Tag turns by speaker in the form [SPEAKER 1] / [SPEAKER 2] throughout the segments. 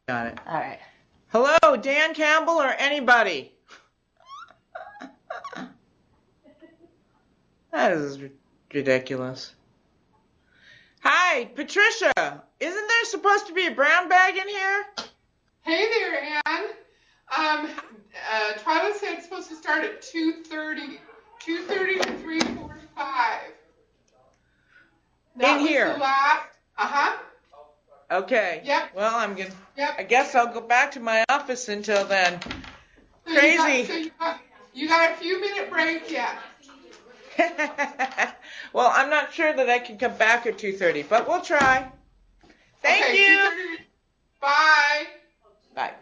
[SPEAKER 1] Got it.
[SPEAKER 2] All right.
[SPEAKER 1] Hello, Dan Campbell or anybody? That is ridiculous. Hi, Patricia. Isn't there supposed to be a brown bag in here?
[SPEAKER 3] Hey there, Ann. Twyla said it's supposed to start at 2:30, 2:30 to 3:45. That
[SPEAKER 1] In
[SPEAKER 3] was the
[SPEAKER 1] here.
[SPEAKER 3] last. Uh-huh.
[SPEAKER 1] Okay.
[SPEAKER 3] Yep.
[SPEAKER 1] Well,
[SPEAKER 3] Yep.
[SPEAKER 1] I guess I'll go back to my office until then.
[SPEAKER 3] So
[SPEAKER 1] Crazy.
[SPEAKER 3] you got a few minute break yet.
[SPEAKER 1] Well, I'm not sure that I can come back at 2:30, but we'll try. Thank
[SPEAKER 3] Okay,
[SPEAKER 1] you.
[SPEAKER 3] 2:30. Bye.
[SPEAKER 1] Bye.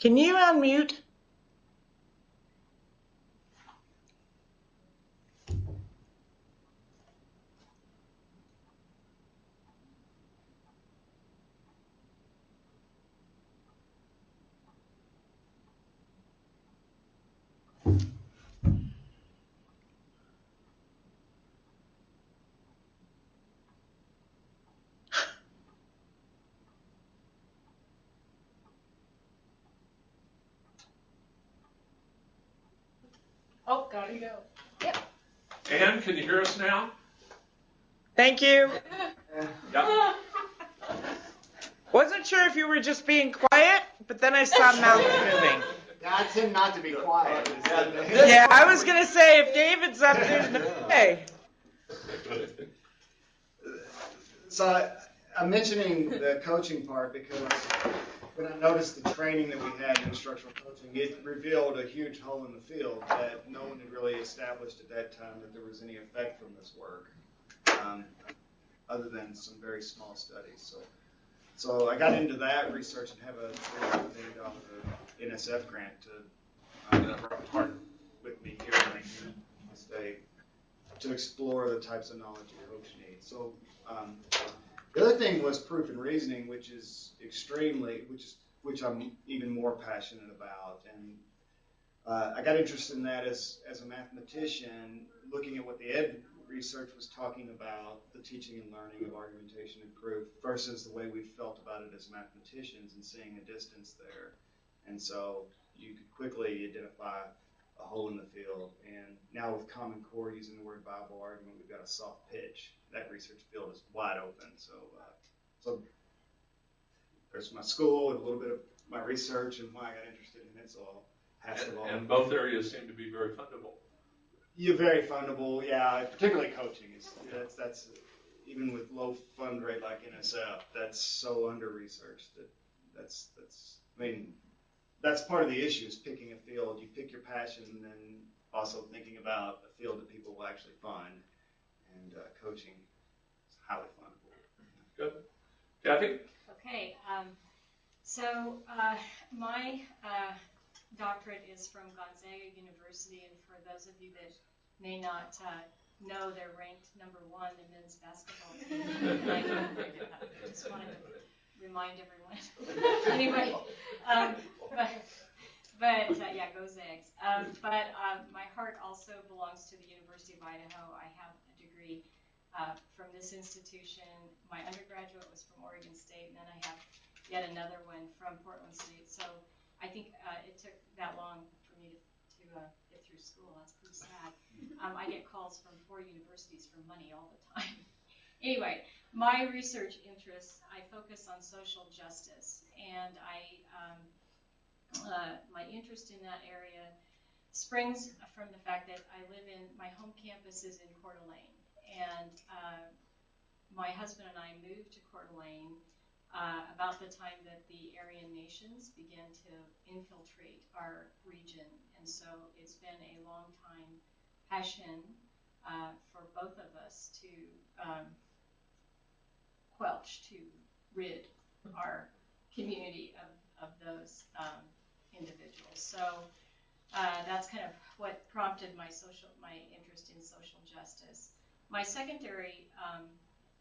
[SPEAKER 1] Can you unmute?
[SPEAKER 3] Oh, gotta go. Yep.
[SPEAKER 2] Ann, can you hear us now?
[SPEAKER 1] Thank you.
[SPEAKER 2] Yep.
[SPEAKER 1] Wasn't sure if you were just being quiet, but then I saw mouth moving.
[SPEAKER 4] Yeah, I tend not to be quiet.
[SPEAKER 1] Yeah, I was going to say, if David's up, there's no way.
[SPEAKER 4] So I'm mentioning the coaching part because when I noticed the training that we had in instructional coaching, it revealed a huge hole in the field that no one had really established at that time that there was any effect from this work, other than some very small studies. So I got into that research and have a $3 million NSF grant to partner with me here in the state to explore the types of knowledge a coach needs. So the other thing was proof and reasoning, which I'm even more passionate about. And I got interested in that as a mathematician, looking at what the ed research was talking about, the teaching and learning of argumentation and proof, versus the way we felt about it as mathematicians and seeing a distance there. And so you could quickly identify a hole in the field. And now with Common Core using the word viable argument, we've got a soft pitch. That research field is wide open. So there's my school and a little bit of my research and why I got interested in it. So I'll pass it along.
[SPEAKER 2] And both areas seem to be very fundable.
[SPEAKER 4] You're very fundable, yeah. Particularly coaching that's even with low fund rate like NSF, that's so under researched that's I mean that's part of the issue is picking a field. You pick your passion and then also thinking about a field that people will actually fund. And coaching is highly fundable.
[SPEAKER 2] Good. Kathy?
[SPEAKER 5] Okay, my doctorate is from Gonzaga University, and for those of you that may not know, they're ranked #1 in men's basketball team. I just wanted to remind everyone. Anyway, yeah, go Zags. My heart also belongs to the University of Idaho. I have a degree from this institution. My undergraduate was from Oregon State, and then I have yet another one from Portland State. So I think it took that long for me to get through school. That's pretty sad. I get calls from 4 universities for money all the time. Anyway, my research interests, I focus on social justice, and my interest in that area springs from the fact that my home campus is in Coeur d'Alene, and my husband and I moved to Coeur d'Alene about the time that the Aryan nations began to infiltrate our region, and so it's been a long time passion for both of us to rid our community of those individuals. So that's kind of what prompted my interest in social justice. My secondary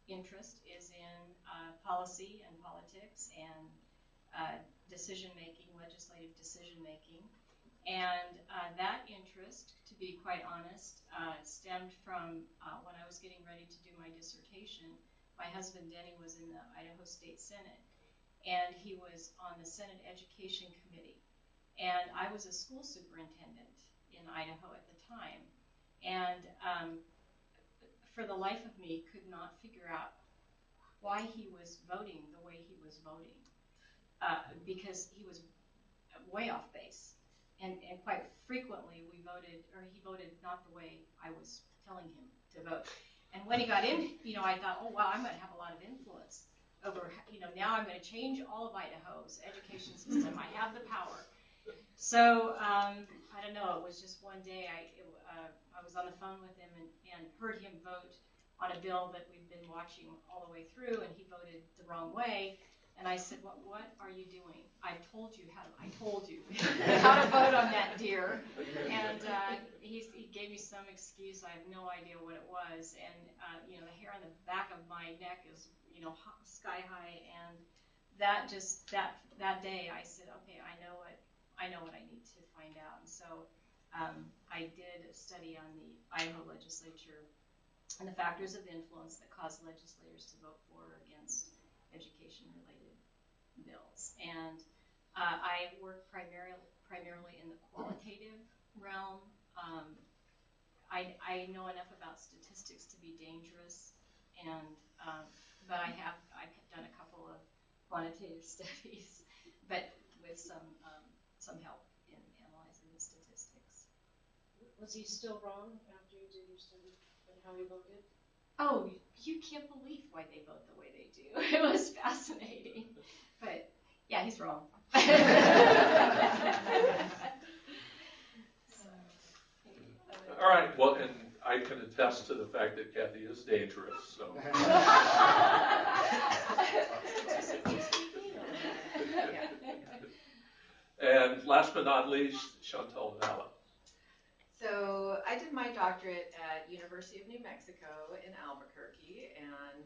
[SPEAKER 5] interest is in policy and politics and legislative decision making. And that interest, to be quite honest, stemmed from when I was getting ready to do my dissertation. My husband, Denny, was in the Idaho State Senate, and he was on the Senate Education Committee. And I was a school superintendent in Idaho at the time. And for the life of me, could not figure out why he was voting the way he was voting, because he was way off base. And quite frequently he voted not the way I was telling him to vote. And when he got in, I thought, oh wow, I'm going to have a lot of influence over, now I'm going to change all of Idaho's education system. I have the power. So I don't know. It was just one day I was on the phone with him and heard him vote on a bill that we've been watching all the way through, and he voted the wrong way. And I said, what are you doing? I told you how to vote on that deer. And he gave me some excuse. I have no idea what it was. And, the hair on the back of my neck is, sky high. And that day I said, okay, I know what I need to find out. And so I did a study on the Idaho legislature and the factors of influence that cause legislators to vote for or against education-related bills. And I work primarily in the qualitative realm. I know enough about statistics to be dangerous, but I've done a couple of quantitative studies, but with some help in analyzing the statistics.
[SPEAKER 6] Was he still wrong after you did your study and how he voted?
[SPEAKER 5] Oh, you can't believe why they vote the way they do. It was fascinating. But, yeah, he's wrong.
[SPEAKER 2] All right, well, and I can attest to the fact that Kathy is dangerous, so. And last but not least, Chantal Valla.
[SPEAKER 7] So I did my doctorate at University of New Mexico in Albuquerque, and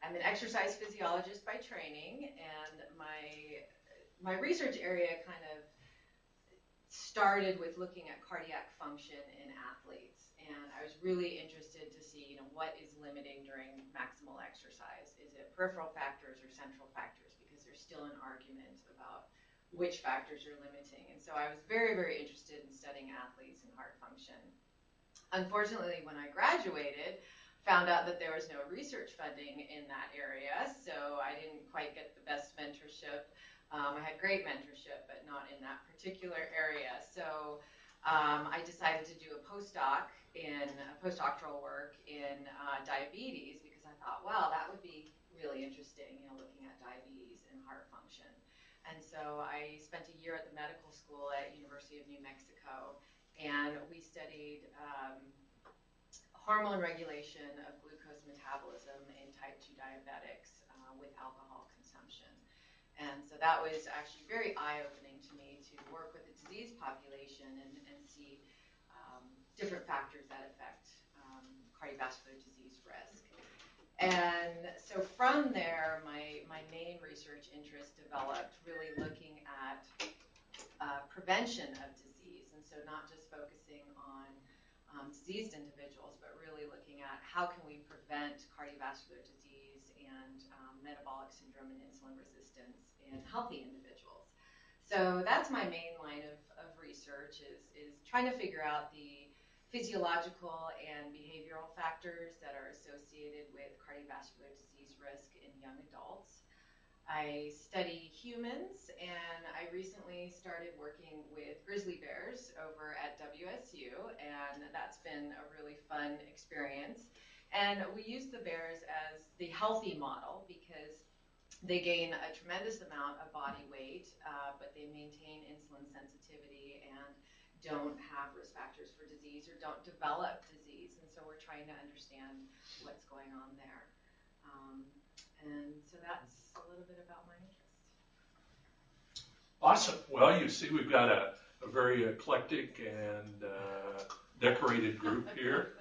[SPEAKER 7] I'm an exercise physiologist by training, and my research area kind of started with looking at cardiac function in athletes, and I was really interested to see, what is limiting during maximal exercise. Is it peripheral factors or central factors? Because there's still an argument about which factors are limiting. And so I was very, very interested in studying athletes and heart function. Unfortunately, when I graduated, found out that there was no research funding in that area, so I didn't quite get the best mentorship. I had great mentorship, but not in that particular area. So I decided to do a postdoctoral work in diabetes, because I thought, wow, that would be really interesting, looking at diabetes and heart function. And so I spent a year at the medical school at University of New Mexico, and we studied hormone regulation of glucose metabolism in type 2 diabetics with alcohol consumption. And so that was actually very eye-opening to me, to work with the disease population and see different factors that affect cardiovascular disease risk. And so from there, my main research interest developed, really looking at prevention of disease. And so not just focusing on diseased individuals, but really looking at how can we prevent cardiovascular disease and metabolic syndrome and insulin resistance in healthy individuals. So that's my main line of research, is trying to figure out the physiological and behavioral factors that are associated with cardiovascular disease risk in young adults. I study humans, and I recently started working with grizzly bears over at WSU, and that's been a really fun experience. And we use the bears as the healthy model, because they gain a tremendous amount of body weight, but they maintain insulin sensitivity and don't have risk factors for disease or don't develop disease. And so we're trying to understand what's going on there. And so that's a little bit about my interest.
[SPEAKER 2] Awesome. Well, you see, we've got a very eclectic and decorated group here.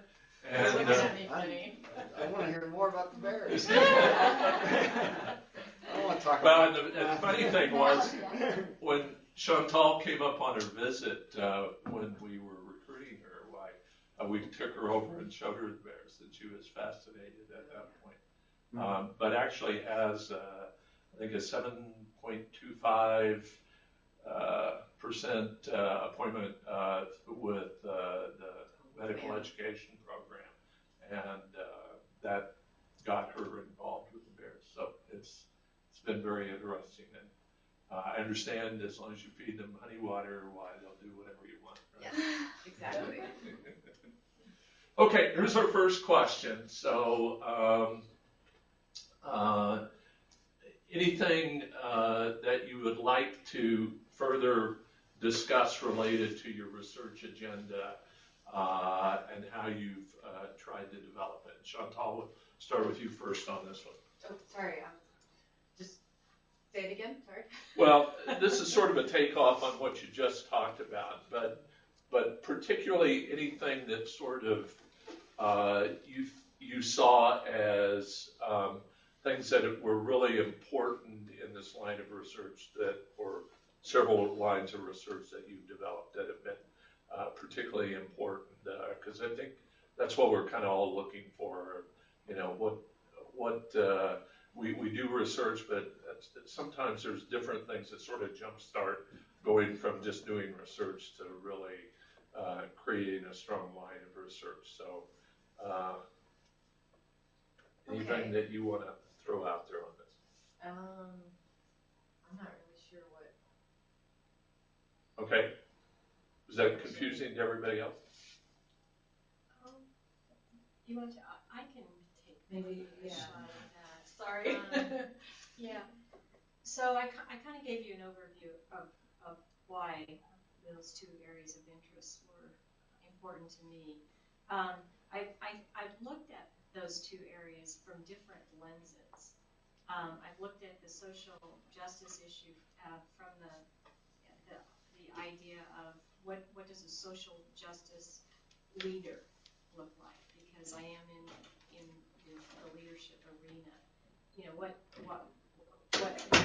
[SPEAKER 2] And
[SPEAKER 7] You're looking at me funny.
[SPEAKER 4] I want to hear more about the bears. I want to talk
[SPEAKER 2] well,
[SPEAKER 4] about
[SPEAKER 2] and the funny thing was, when Chantal came up on her visit, when we were recruiting her, we took her over and showed her the bears, and she was fascinated at that point. But actually has, I think, a 7.25% appointment with the medical education program, and that got her involved with the bears. So it's been very interesting, and I understand as long as you feed them honey water, why they'll do whatever you want. Right?
[SPEAKER 7] Yes, exactly.
[SPEAKER 2] Okay, here's our first question. So, anything that you would like to further discuss related to your research agenda and how you've tried to develop it? Chantal, we'll start with you first on this one.
[SPEAKER 7] Oh, sorry. Just Say it again, sorry.
[SPEAKER 2] Well, this is sort of a takeoff on what you just talked about, but particularly anything that sort of you saw as things that were really important in this line of research or several lines of research that you've developed that have been particularly important, because I think that's what we're kind of all looking for. You know, we do research, but sometimes there's different things that sort of jumpstart going from just doing research to really creating a strong line of research. So anything that you want to throw out there on this?
[SPEAKER 7] I'm not really sure what.
[SPEAKER 2] Okay. Is that confusing to everybody else?
[SPEAKER 5] You want to? I can take maybe a shot at that.
[SPEAKER 7] Sorry.
[SPEAKER 5] Yeah. So I kind of gave you an overview of why those two areas of interest were important to me. I've looked at those two areas from different lenses. I've looked at the social justice issue from the idea of what does a social justice leader look like, because I am in the leadership arena. You know, what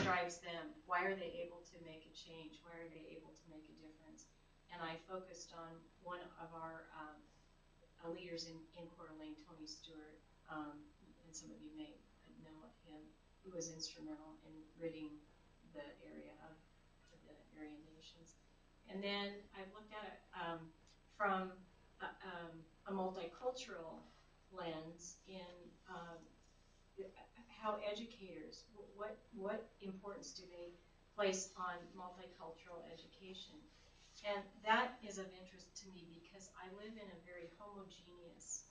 [SPEAKER 5] drives them? Why are they able to make a change? Why are they able to make a difference? And I focused on one of our leaders in Coeur d'Alene, Tony Stewart, and some of you may know of him, who was instrumental in ridding the area of the Aryan nations. And then I've looked at it from a multicultural lens in how educators, what importance do they place on multicultural education? And that is of interest to me because I live in a very homogeneous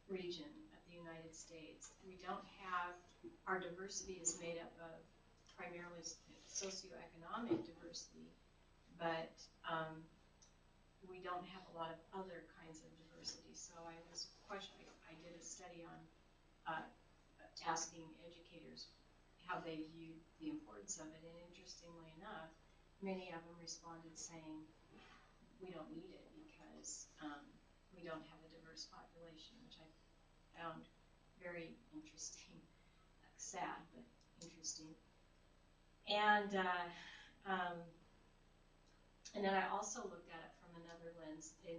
[SPEAKER 5] region of the United States. We don't have, our diversity is made up of primarily socioeconomic diversity, but we don't have a lot of other kinds of diversity. So I did a study on asking educators how they viewed the importance of it, and interestingly enough, many of them responded saying, we don't need it because we don't have a diverse population, which I found very interesting, sad, but interesting. And then I also looked at it from another lens. In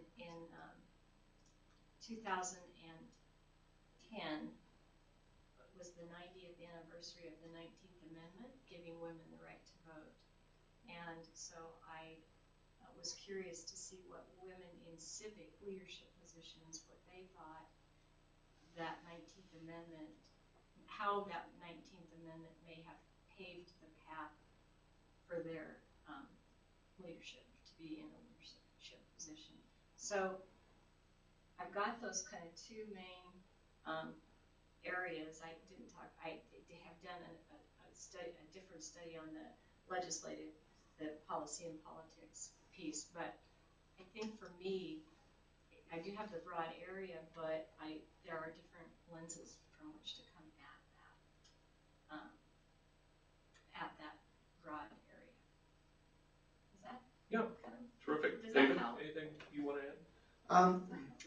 [SPEAKER 5] 2010 was the 90th anniversary of the 19th Amendment, giving women the right to vote. And so I was curious to see what women in civic leadership positions, what they thought that 19th Amendment, how that 19th Amendment may have paved the path for their leadership, to be in a leadership position. So I've got those kind of two main areas. I have done a different study on the legislative, the policy and politics piece, but I think for me, I do have the broad area, but there are different lenses from which to come at that broad area. Is that?
[SPEAKER 2] Yeah,
[SPEAKER 5] kind of,
[SPEAKER 2] terrific.
[SPEAKER 5] Does
[SPEAKER 2] David,
[SPEAKER 5] that help?
[SPEAKER 2] anything you want to add?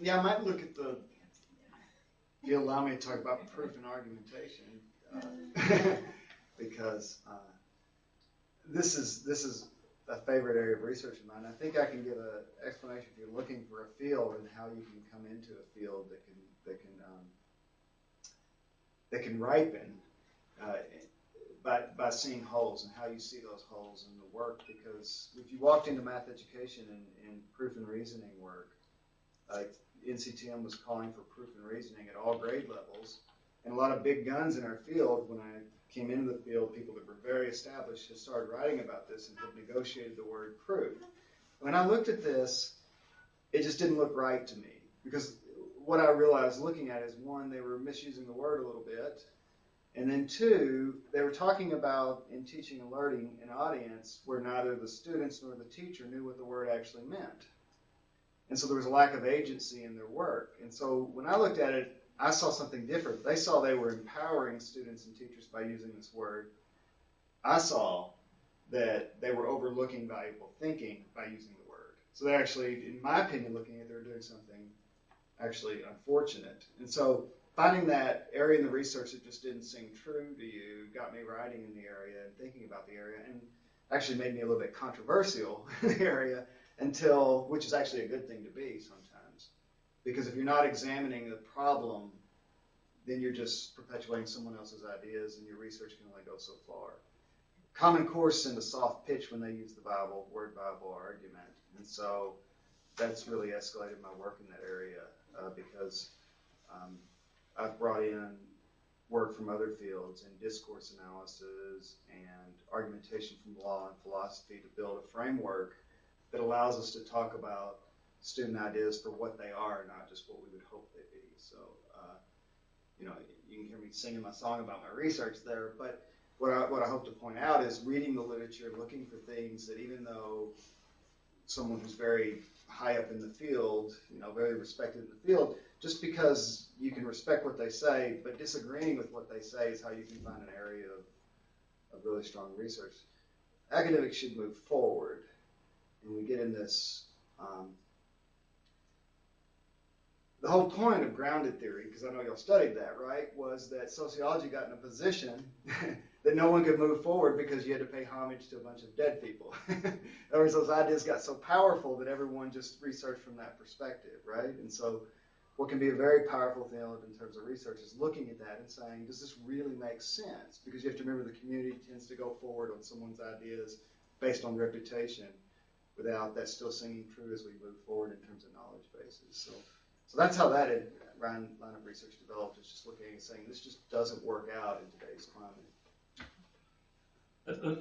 [SPEAKER 4] Yeah, I might look at if you allow me to talk about proof and argumentation, because this is a favorite area of research of mine. I think I can give an explanation if you're looking for a field and how you can come into a field that can ripen by seeing holes and how you see those holes in the work. Because if you walked into math education and proof and reasoning work, NCTM was calling for proof and reasoning at all grade levels, and a lot of big guns in our field, when I came into the field, people that were very established had started writing about this and had negotiated the word proof. When I looked at this, it just didn't look right to me, because what I realized looking at it is, one, they were misusing the word a little bit, and then two, they were talking about, in teaching and learning, an audience where neither the students nor the teacher knew what the word actually meant. And so there was a lack of agency in their work. And so when I looked at it, I saw something different. They saw they were empowering students and teachers by using this word. I saw that they were overlooking valuable thinking by using the word. So they're actually, in my opinion, looking at they're doing something actually unfortunate. And so finding that area in the research that just didn't seem true to you got me writing in the area and thinking about the area, and actually made me a little bit controversial in the area which is actually a good thing to be sometimes. Because if you're not examining the problem, then you're just perpetuating someone else's ideas, and your research can only go so far. Common Core send a soft pitch when they use the word Bible argument. And so that's really escalated my work in that area because I've brought in work from other fields in discourse analysis and argumentation from law and philosophy to build a framework that allows us to talk about student ideas for what they are, not just what we would hope they be. So, you can hear me singing my song about my research there, but what I hope to point out is reading the literature, looking for things that even though someone who's very high up in the field, very respected in the field, just because you can respect what they say, but disagreeing with what they say is how you can find an area of really strong research. Academics should move forward, and we get in this. The whole point of grounded theory, because I know y'all studied that, right, was that sociology got in a position that no one could move forward because you had to pay homage to a bunch of dead people. In other words, those ideas got so powerful that everyone just researched from that perspective, right? And so what can be a very powerful field in terms of research is looking at that and saying, does this really make sense? Because you have to remember the community tends to go forward on someone's ideas based on reputation without that still singing true as we move forward in terms of knowledge bases. So that's how that line of research developed, is just looking and saying, this just doesn't work out in today's climate.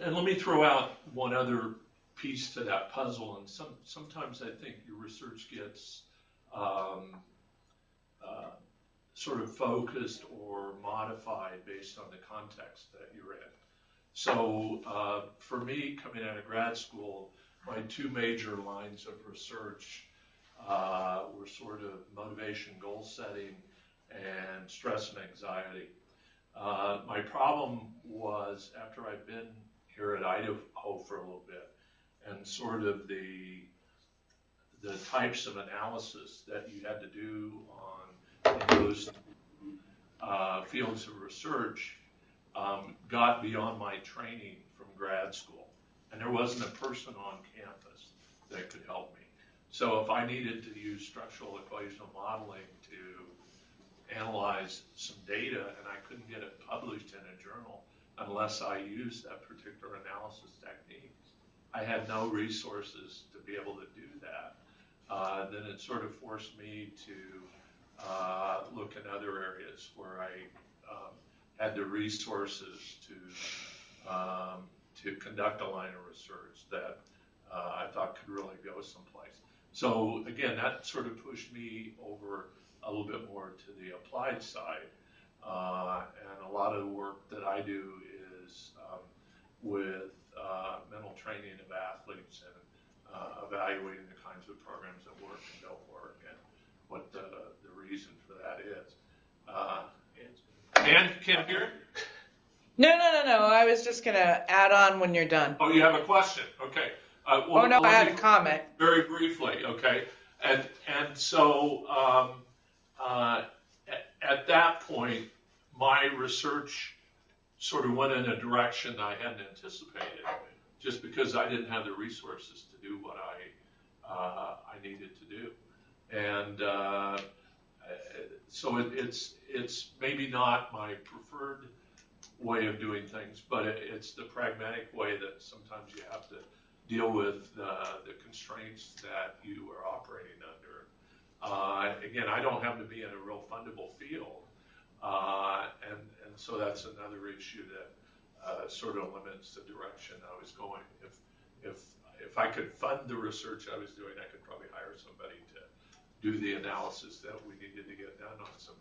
[SPEAKER 2] And let me throw out one other piece to that puzzle. And sometimes I think your research gets sort of focused or modified based on the context that you're in. So for me, coming out of grad school, my two major lines of research were sort of motivation, goal setting, and stress and anxiety. My problem was, after I'd been here at Idaho for a little bit, and sort of the types of analysis that you had to do on those fields of research got beyond my training from grad school. And there wasn't a person on campus that could help me. So if I needed to use structural equational modeling to analyze some data, and I couldn't get it published in a journal unless I used that particular analysis technique, I had no resources to be able to do that. Then it sort of forced me to look in other areas where I had the resources to conduct a line of research that I thought could really go someplace. So again, that sort of pushed me over a little bit more to the applied side. And a lot of the work that I do is with mental training of athletes and evaluating the kinds of programs that work and don't work and what the reason for that is. And can't hear?
[SPEAKER 1] No. I was just going to add on when you're done.
[SPEAKER 2] Oh, you have a question? Okay.
[SPEAKER 1] Well, I had a comment.
[SPEAKER 2] Very briefly, okay. And so at that point, my research sort of went in a direction I hadn't anticipated, just because I didn't have the resources to do what I needed to do. And so it's maybe not my preferred way of doing things, but it's the pragmatic way that sometimes you have to deal with the constraints that you are operating under. Again, I don't happen to be in a real fundable field, and so that's another issue that sort of limits the direction I was going. If I could fund the research I was doing, I could probably hire somebody to do the analysis that we needed to get done on some.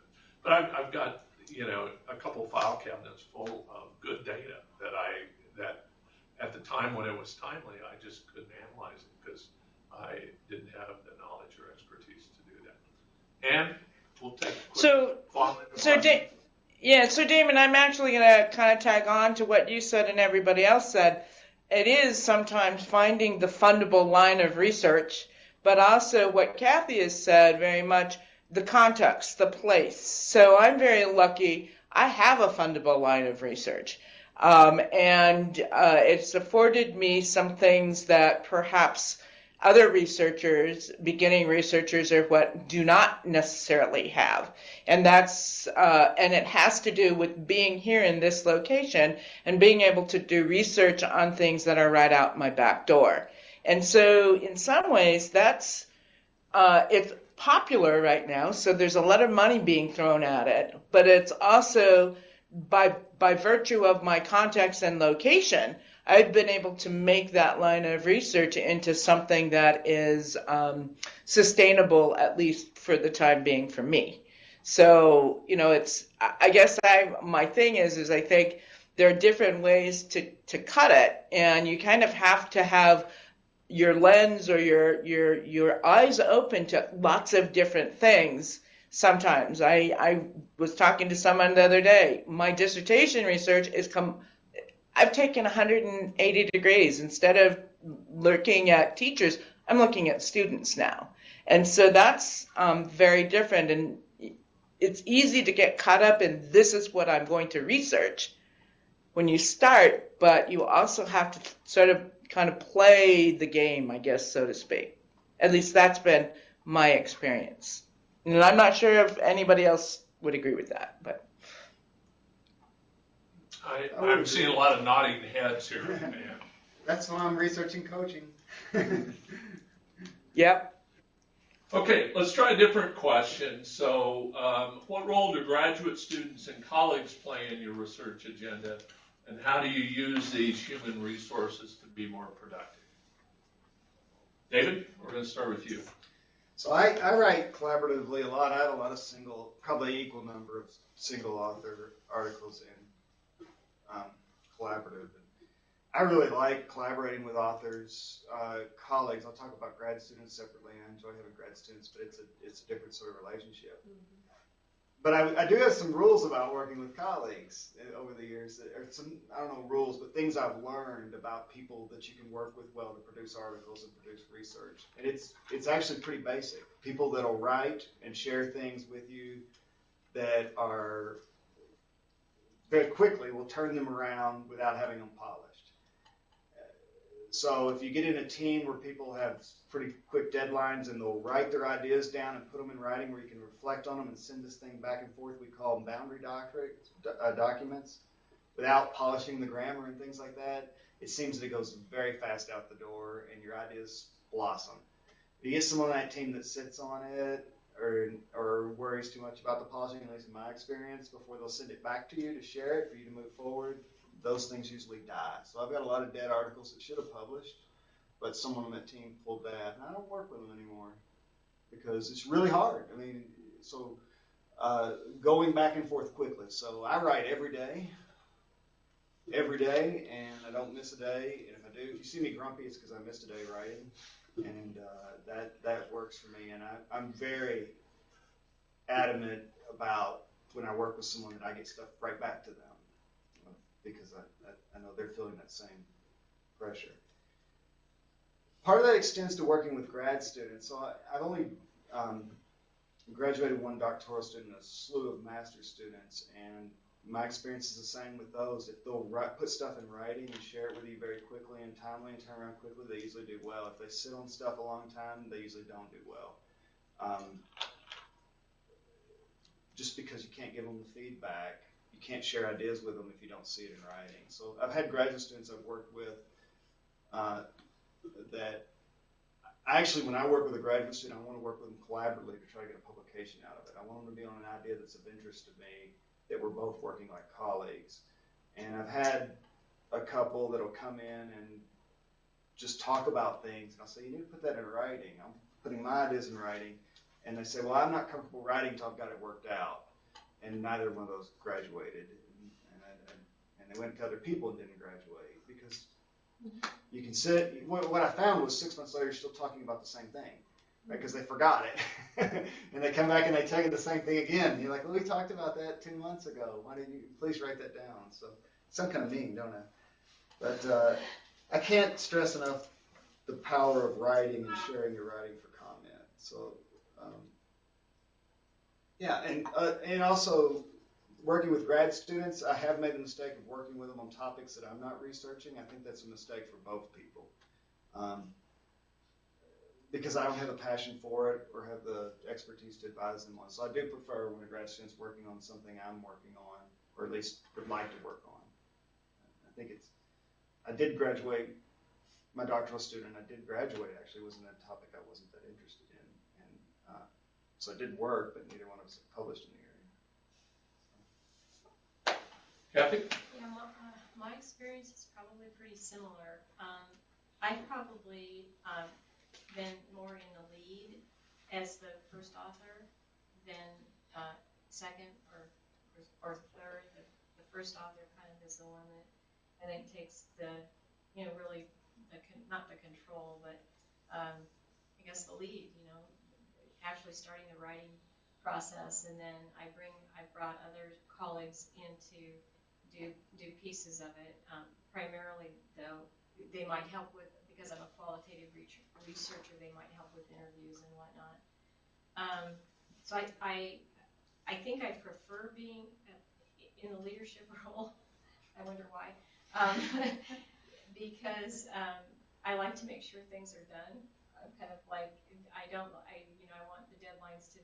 [SPEAKER 2] But I've got a couple file cabinets full of good data that at the time when it was timely, I just couldn't analyze it because I didn't have the knowledge or expertise to do that. And we'll take a quick
[SPEAKER 1] Yeah, so Damon, I'm actually going to kind of tag on to what you said and everybody else said. It is sometimes finding the fundable line of research, but also what Kathy has said very much, the context, the place. So I'm very lucky. I have a fundable line of research. And it's afforded me some things that perhaps other researchers, beginning researchers, or what do not necessarily have. And and it has to do with being here in this location and being able to do research on things that are right out my back door. And so in some ways it's popular right now, so there's a lot of money being thrown at it, but it's also by virtue of my context and location, I've been able to make that line of research into something that is sustainable, at least for the time being, for me. So, I guess my thing is I think there are different ways to cut it, and you kind of have to have your lens or your eyes open to lots of different things. Sometimes I was talking to someone the other day. My dissertation research I've taken 180 degrees. Instead of looking at teachers, I'm looking at students now. And so that's very different. And it's easy to get caught up in this is what I'm going to research when you start, but you also have to sort of kind of play the game, I guess, so to speak. At least that's been my experience. And I'm not sure if anybody else would agree with that, but.
[SPEAKER 2] I'm seeing a lot of nodding heads here. Man.
[SPEAKER 4] That's why I'm researching coaching.
[SPEAKER 1] Yep.
[SPEAKER 2] Okay, let's try a different question. So, what role do graduate students and colleagues play in your research agenda, and how do you use these human resources to be more productive? David, we're going to start with you.
[SPEAKER 4] So I write collaboratively a lot. I have a lot of probably equal number of single author articles in collaborative. I really like collaborating with authors, colleagues. I'll talk about grad students separately. I enjoy having grad students, but it's a different sort of relationship. Mm-hmm. But I do have some rules about working with colleagues over the years. Or some, I don't know rules, but things I've learned about people that you can work with well to produce articles and produce research. And it's actually pretty basic. People that'll write and share things with you that are very quickly will turn them around without having them polished. So if you get in a team where people have pretty quick deadlines and they'll write their ideas down and put them in writing where you can reflect on them and send this thing back and forth, we call them boundary documents, without polishing the grammar and things like that, it seems that it goes very fast out the door and your ideas blossom. If you get someone on that team that sits on it or worries too much about the polishing, at least in my experience, before they'll send it back to you to share it for you to move forward, those things usually die. So I've got a lot of dead articles that should have published, but someone on that team pulled that, and I don't work with them anymore because it's really hard. I mean, so going back and forth quickly. So I write every day, and I don't miss a day. And if I do, if you see me grumpy, it's because I missed a day writing, and that works for me. And I'm very adamant about when I work with someone that I get stuff right back to them, because I know they're feeling that same pressure. Part of that extends to working with grad students. So I've only graduated one doctoral student and a slew of master's students, and my experience is the same with those. If they'll put stuff in writing and share it with you very quickly and timely and turn around quickly, they usually do well. If they sit on stuff a long time, they usually don't do well. Just because you can't give them the feedback, you can't share ideas with them if you don't see it in writing. So I've had graduate students I've worked with that actually, when I work with a graduate student, I want to work with them collaboratively to try to get a publication out of it. I want them to be on an idea that's of interest to me, that we're both working like colleagues. And I've had a couple that'll come in and just talk about things, and I'll say, you need to put that in writing. I'm putting my ideas in writing. And they say, well, I'm not comfortable writing until I've got it worked out. And neither one of those graduated. And they went to other people and didn't graduate. Because you can sit, what I found was 6 months later, you're still talking about the same thing. because they forgot it. And they come back and they tell you the same thing again. You're like, well, we talked about that 2 months ago. Why didn't you please write that down? So some kind of mean, don't I? But I can't stress enough the power of writing and sharing your writing for comment. So yeah, and also working with grad students, I have made the mistake of working with them on topics that I'm not researching. I think that's a mistake for both people. Because I don't have a passion for it or have the expertise to advise them on. So I do prefer when a grad student's working on something I'm working on, or at least would like to work on. I did graduate, my doctoral student, I did graduate actually, was in a topic I wasn't that interested in. And so it didn't work, but neither one of us have published in the area.
[SPEAKER 2] Kathy?
[SPEAKER 5] Yeah, my experience is probably pretty similar. I've probably been more in the lead as the first author than second or third. The first author kind of is the one that I think takes the, really not the control, but I guess the lead, actually starting the writing process. And then I brought other colleagues in to do pieces of it. Primarily, though, they might help with, because I'm a qualitative researcher, they might help with interviews and whatnot. So I think I prefer being in the leadership role. I wonder why. Because I like to make sure things are done. I'm kind of like, I want the deadlines to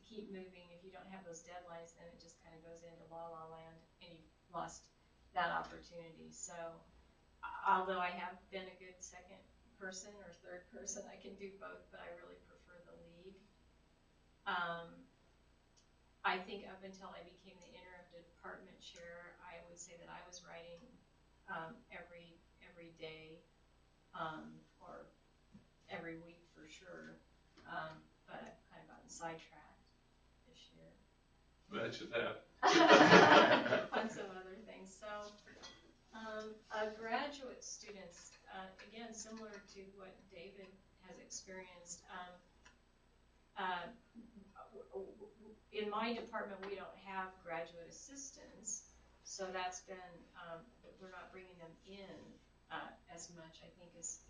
[SPEAKER 5] keep moving. If you don't have those deadlines, then it just kind of goes into la land and you've lost that opportunity. So although I have been a good second person or third person, I can do both, but I really prefer the lead. I think up until I became the interim department chair, I would say that I was writing every day or every week for sure, but I've kind of gotten sidetracked this year.
[SPEAKER 2] Imagine that.
[SPEAKER 5] On some other things. So graduate students, again, similar to what David has experienced, in my department, we don't have graduate assistants, so that's been, we're not bringing them in as much, I think, as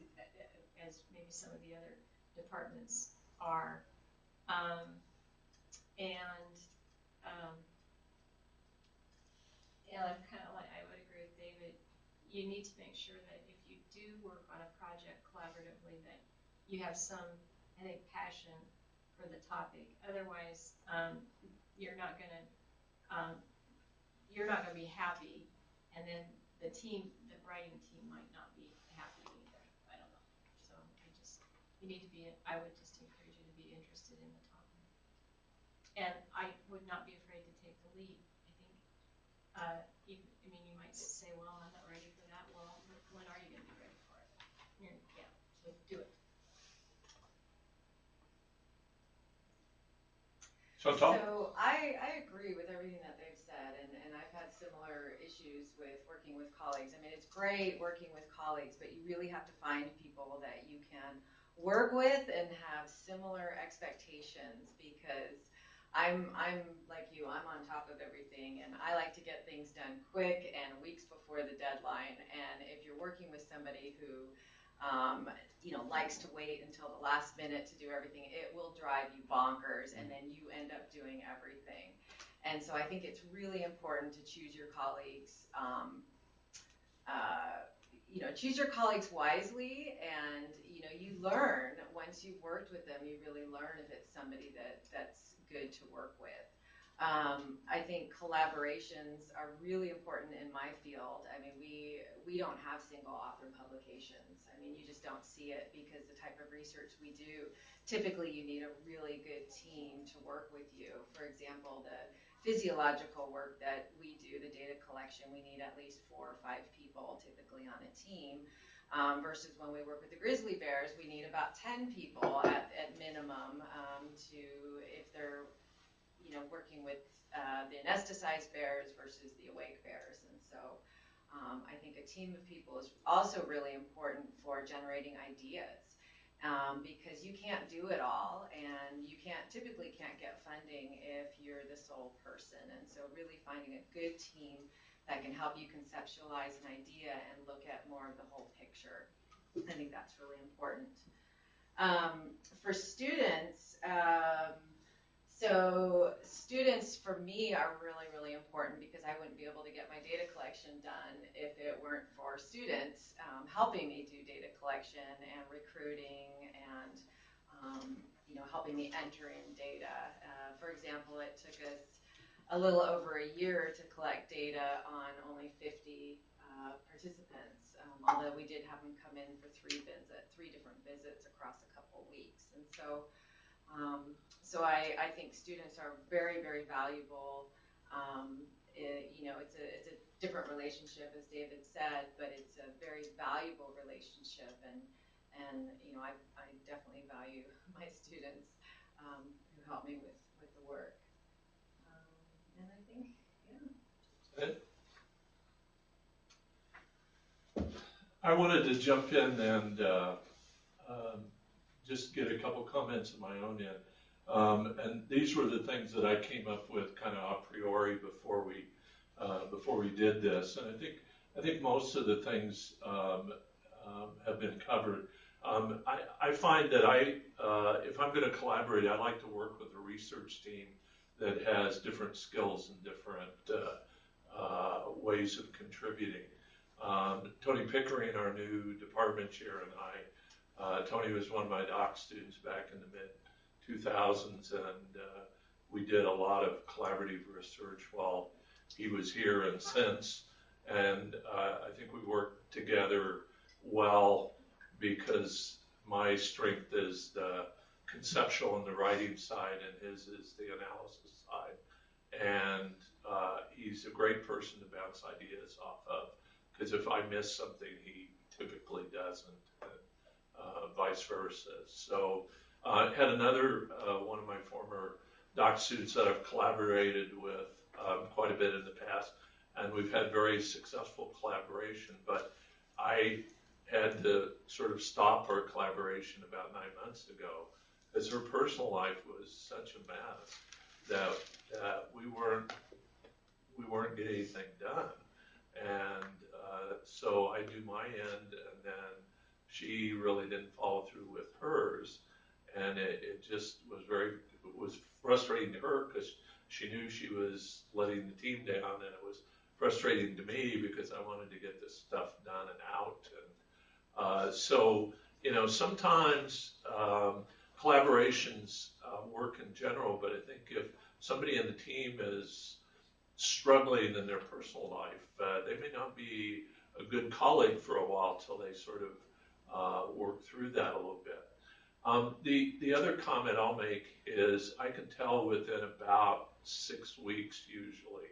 [SPEAKER 5] maybe some of the other departments are. And I'm kind of like, I would agree with David, you need to make sure that if you do work on a project collaboratively, that you have some, I think, passion for the topic. Otherwise, you're not going to be happy, and then the writing team might not be happy either. I don't know. So you need to be. I would just encourage you to be interested in the topic, and I would not be afraid to take the lead. I think, you might say, well, I'm not ready for that. Well, when are you going to be ready for it? Yeah, so do it.
[SPEAKER 7] So I agree with everything that they've said, and I've had similar issues with working with colleagues. It's great working with colleagues, but you really have to find people that you can work with and have similar expectations, because I'm like you, I'm on top of everything, and I like to get things done quick and weeks before the deadline. And if you're working with somebody who likes to wait until the last minute to do everything, it will drive you bonkers, and then you end up doing everything. And so I think it's really important to choose your colleagues, choose your colleagues wisely, and you learn once you've worked with them. You really learn if it's somebody that's good to work with. I think collaborations are really important in my field. We don't have single author publications. You just don't see it, because the type of research we do, typically you need a really good team to work with you. For example, the physiological work that we do, the data collection, we need at least 4 or 5 people typically on a team. Versus when we work with the grizzly bears, we need about 10 people at minimum if they're working with the anesthetized bears versus the awake bears. And so I think a team of people is also really important for generating ideas. because you can't do it all, and you typically can't get funding if you're the sole person. And so really finding a good team that can help you conceptualize an idea and look at more of the whole picture. I think that's really important. For students, so students for me are really, really important, because I wouldn't be able to get my data collection done if it weren't for students helping me do data collection and recruiting and helping me enter in data. For example, it took us a little over a year to collect data on only 50 participants, although we did have them come in for three different visits across a couple weeks. And so I think students are very, very valuable. It's a different relationship, as David said, but it's a very valuable relationship, and I definitely value my students who help me with the work. And I think, yeah.
[SPEAKER 2] I wanted to jump in and just get a couple comments of my own in. And these were the things that I came up with kind of a priori before we did this. And I think most of the things have been covered. I find that if I'm going to collaborate, I like to work with a research team that has different skills and different ways of contributing. Tony Pickering, our new department chair, and Tony was one of my doc students back in the mid-2000s, and we did a lot of collaborative research while he was here and since. And I think we worked together well, because my strength is the conceptual and the writing side, and his is the analysis side. And he's a great person to bounce ideas off of, because if I miss something, he typically doesn't, and vice versa. So I had another one of my former doc students that I've collaborated with quite a bit in the past, and we've had very successful collaboration. But I had to sort of stop our collaboration about 9 months ago, because her personal life was such a mess that we weren't getting anything done. And so I do my end, and then she really didn't follow through with hers, and it just was frustrating to her, because she knew she was letting the team down, and it was frustrating to me because I wanted to get this stuff done and out. And so sometimes collaborations work in general, but I think if somebody in the team is struggling in their personal life, they may not be a good colleague for a while till they sort of work through that a little bit. The other comment I'll make is I can tell within about 6 weeks usually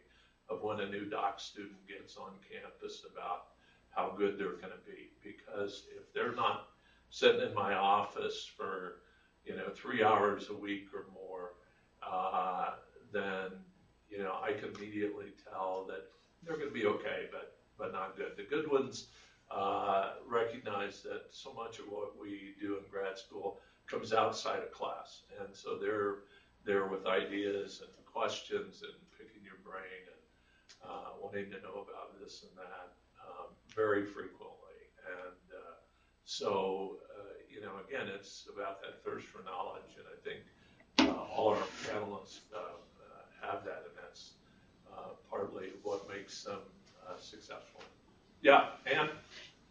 [SPEAKER 2] of when a new doc student gets on campus about how good they're going to be, because if they're not sitting in my office for 3 hours a week or more, then I can immediately tell that they're going to be okay, but not good. The good ones recognize that so much of what we do in grad school comes outside of class, and so they're there with ideas and questions and picking your brain and wanting to know about this and that very frequently. And so again, it's about that thirst for knowledge, and I think all our panelists have that, and that's partly what makes them successful. Yeah, Ann?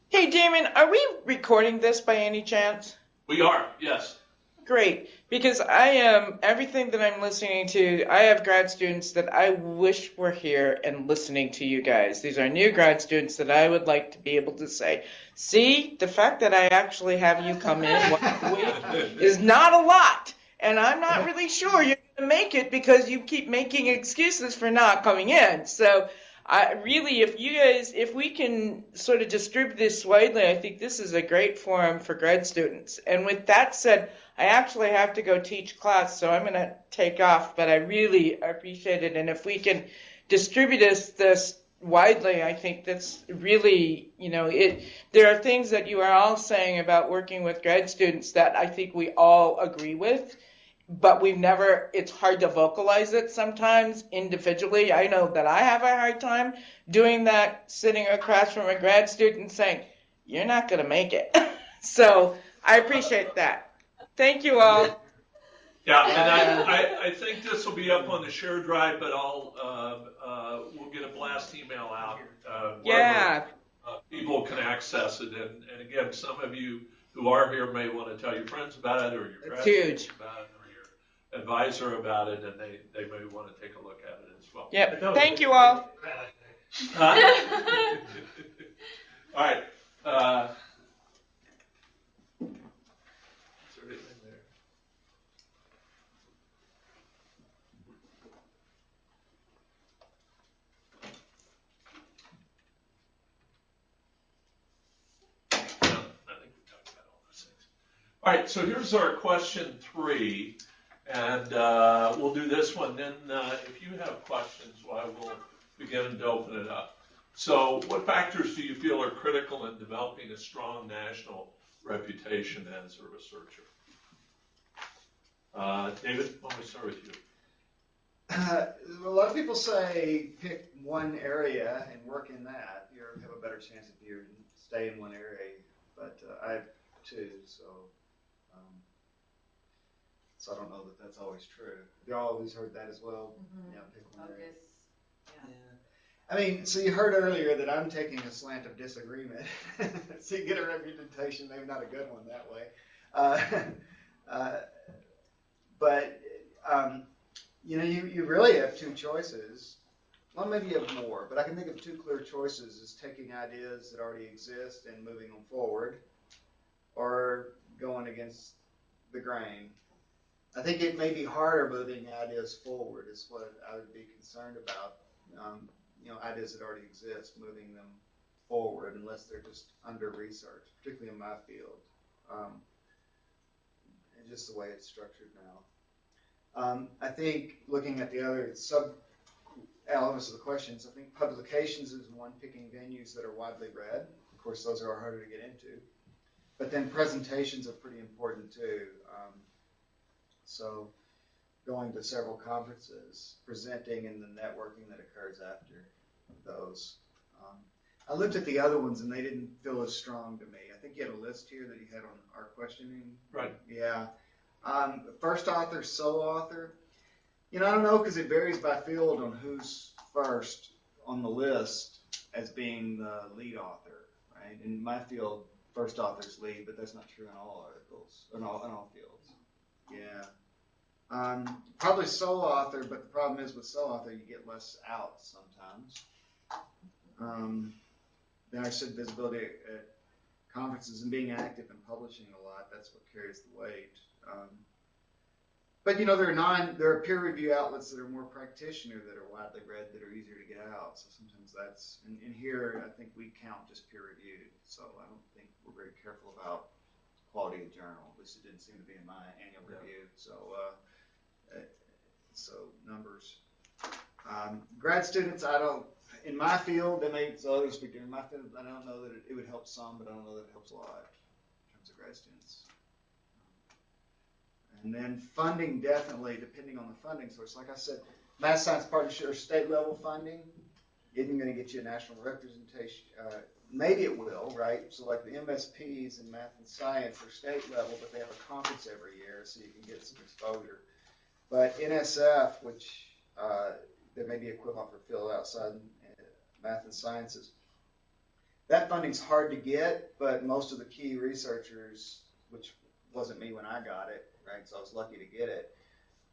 [SPEAKER 1] Hey, Damon, are we recording this by any chance?
[SPEAKER 2] We are, yes.
[SPEAKER 1] Great, because everything that I'm listening to, I have grad students that I wish were here and listening to you guys. These are new grad students that I would like to be able to say, see, the fact that I actually have you come in once a week is not a lot. And I'm not really sure you're going to make it because you keep making excuses for not coming in. So if we can sort of distribute this widely, I think this is a great forum for grad students. And with that said, I actually have to go teach class, so I'm going to take off, but I really appreciate it. And if we can distribute this widely. I think that's really, there are things that you are all saying about working with grad students that I think we all agree with, but it's hard to vocalize it sometimes individually. I know that I have a hard time doing that, sitting across from a grad student saying, you're not going to make it. So I appreciate that. Thank you all.
[SPEAKER 2] Yeah, and I think this will be up on the share drive, but we'll get a blast email out wherever
[SPEAKER 1] Yeah.
[SPEAKER 2] people can access it. And again, some of you who are here may want to tell your friends about it, or your
[SPEAKER 1] It's
[SPEAKER 2] graduates
[SPEAKER 1] huge.
[SPEAKER 2] about it, or your advisor about it, and they may want to take a look at it as well.
[SPEAKER 1] Yep. Thank you all.
[SPEAKER 2] All right. Is there anything there? No, I think we talked about all those things. All right, so here's our question 3, and we'll do this one. Then if you have questions, I will begin to open it up. So what factors do you feel are critical in developing a strong national reputation as a researcher? David, why don't we start with you?
[SPEAKER 4] A lot of people say pick one area and work in that. You have a better chance if you stay in one area. But I have 2, so I don't know that that's always true. You always heard that as well.
[SPEAKER 7] Mm-hmm.
[SPEAKER 4] Yeah, pick one area.
[SPEAKER 7] Focus. Yeah.
[SPEAKER 4] I mean, so you heard earlier that I'm taking a slant of disagreement, so you get a representation, maybe not a good one that way. But you really have 2 choices. Well, maybe you have more, but I can think of 2 clear choices: is taking ideas that already exist and moving them forward, or going against the grain. I think it may be harder moving ideas forward is what I would be concerned about. Ideas that already exist, moving them forward unless they're just under research, particularly in my field, and just the way it's structured now. I think looking at the other elements of the questions, I think publications is one, picking venues that are widely read. Of course, those are harder to get into. But then presentations are pretty important too. So going to several conferences, presenting, and the networking that occurs after those. I looked at the other ones and they didn't feel as strong to me. I think you had a list here that you had on our questioning.
[SPEAKER 2] Right.
[SPEAKER 4] Yeah. First author, sole author. I don't know, because it varies by field on who's first on the list as being the lead author, right? In my field, first author's lead, but that's not true in all articles, in all fields. Yeah. Probably sole author, but the problem is with sole author, you get less out sometimes. Then I said visibility at conferences and being active and publishing a lot. That's what carries the weight. But there are peer review outlets that are more practitioner, that are widely read, that are easier to get out. So sometimes that's, and here I think we count just peer reviewed. So I don't think we're very careful about quality of journal. At least it didn't seem to be in my annual review. So numbers. Grad students, in my field, others speak in my field, I don't know that it would help some, but I don't know that it helps a lot in terms of grad students. And then funding, definitely, depending on the funding source. Like I said, Math Science Partnership or state level funding isn't going to get you a national representation. Maybe it will, right? So like the MSPs in math and science are state level, but they have a conference every year, so you can get some exposure. But NSF, which there may be equivalent for field outside math and sciences, that funding's hard to get, but most of the key researchers, which wasn't me when I got it, right? So I was lucky to get it,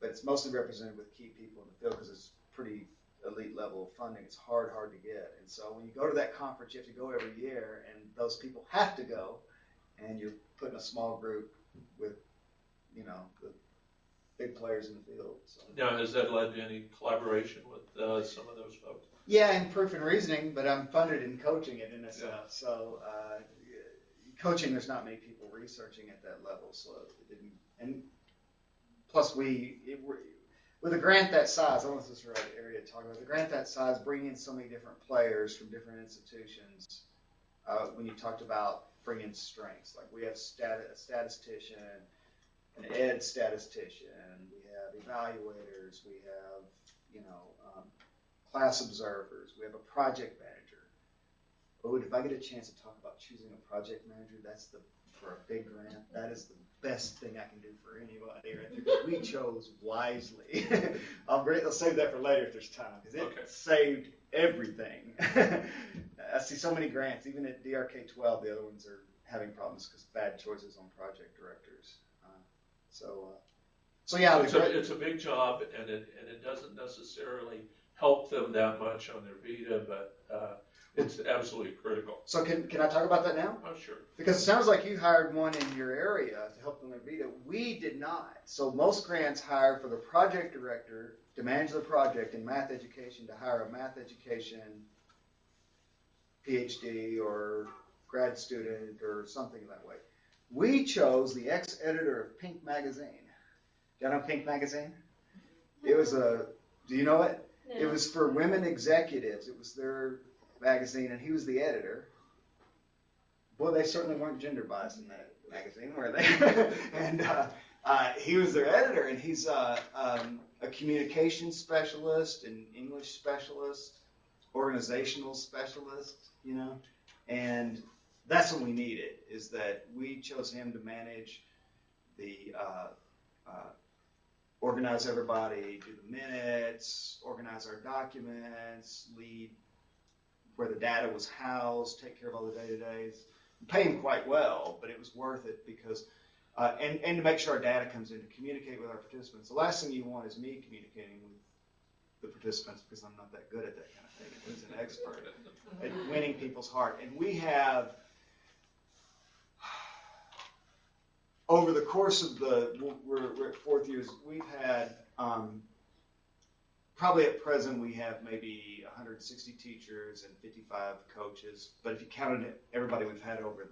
[SPEAKER 4] but it's mostly represented with key people in the field because it's pretty elite level of funding. It's hard to get. And so when you go to that conference, you have to go every year, and those people have to go, and you're put in a small group with, the big players in the field. So.
[SPEAKER 2] Now, has that led to any collaboration with some of those folks?
[SPEAKER 4] Yeah, in proof and reasoning, but I'm funded in coaching at NSF. Yeah. So coaching, there's not many people researching at that level. So it didn't. And plus, with a grant that size, I don't know if this is the right area to talk about. The grant that size, bringing in so many different players from different institutions. When you talked about bringing strengths, like we have a statistician, an ed statistician, we have evaluators, we have, class observers, we have a project manager. Oh, if I get a chance to talk about choosing a project manager, for a big grant, that is the best thing I can do for anybody right there, because we chose wisely. I'll save that for later if there's time, because it saved everything. I see so many grants, even at DRK 12, the other ones are having problems because of bad choices on project directors. So yeah,
[SPEAKER 2] it's a big job, and it doesn't necessarily help them that much on their vita, but it's absolutely critical.
[SPEAKER 4] So can I talk about that now?
[SPEAKER 2] Oh, sure.
[SPEAKER 4] Because it sounds like you hired one in your area to help them their vita. We did not. So most grants hire for the project director to manage the project in math education, to hire a math education PhD or grad student or something that way. We chose the ex-editor of Pink Magazine. Do you know Pink Magazine? It was do you know it?
[SPEAKER 6] No.
[SPEAKER 4] It was for women executives. It was their magazine, and he was the editor. Boy, they certainly weren't gender biased in that magazine, were they? And he was their editor, and he's a communication specialist, an English specialist, organizational specialist, and that's what we needed, is that we chose him to manage the organize everybody, do the minutes, organize our documents, lead where the data was housed, take care of all the day-to-days. Pay him quite well, but it was worth it because, and to make sure our data comes in, to communicate with our participants. The last thing you want is me communicating with the participants, because I'm not that good at that kind of thing. He's an expert at winning people's heart. And we have, over the course of we're at fourth years, we've had, probably at present we have maybe 160 teachers and 55 coaches. But if you counted everybody we've had over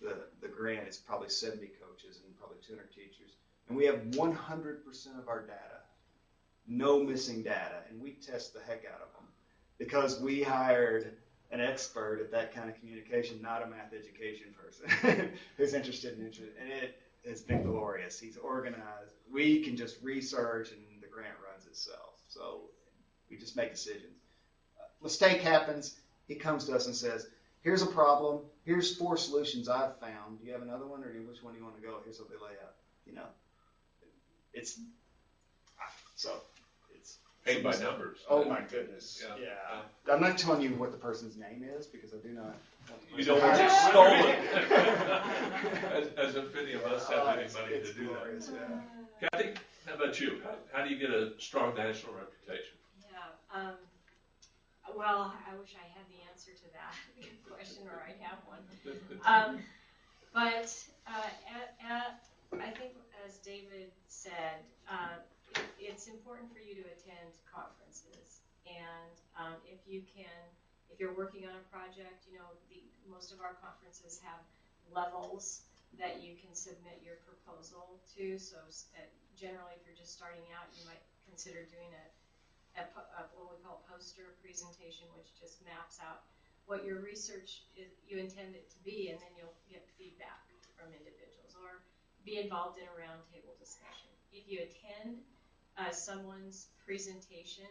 [SPEAKER 4] the grant, it's probably 70 coaches and probably 200 teachers. And we have 100% of our data, no missing data, and we test the heck out of them because we hired an expert at that kind of communication, not a math education person who's interested in it. And it has been glorious. He's organized. We can just research, and the grant runs itself. So we just make decisions. Mistake happens. He comes to us and says, here's a problem. Here's 4 solutions I've found. Do you have another one, or which one do you want to go? Here's what they lay out. It's
[SPEAKER 2] paid by numbers.
[SPEAKER 4] Oh my goodness. Yeah. I'm not telling you what the person's name is because I do not.
[SPEAKER 2] You don't want to get stolen. As if any of us have any money to do
[SPEAKER 4] glorious,
[SPEAKER 2] that.
[SPEAKER 4] Yeah.
[SPEAKER 2] Kathy, how about you? How do you get a strong national reputation?
[SPEAKER 5] Yeah. Well, I wish I had the answer to that question, or I'd have one. But I think, as David said, it's important for you to attend conferences. And if you're working on a project, most of our conferences have levels that you can submit your proposal to. So generally, if you're just starting out, you might consider doing what we call a poster presentation, which just maps out what your research you intend it to be, and then you'll get feedback from individuals or be involved in a roundtable discussion. If you attend someone's presentation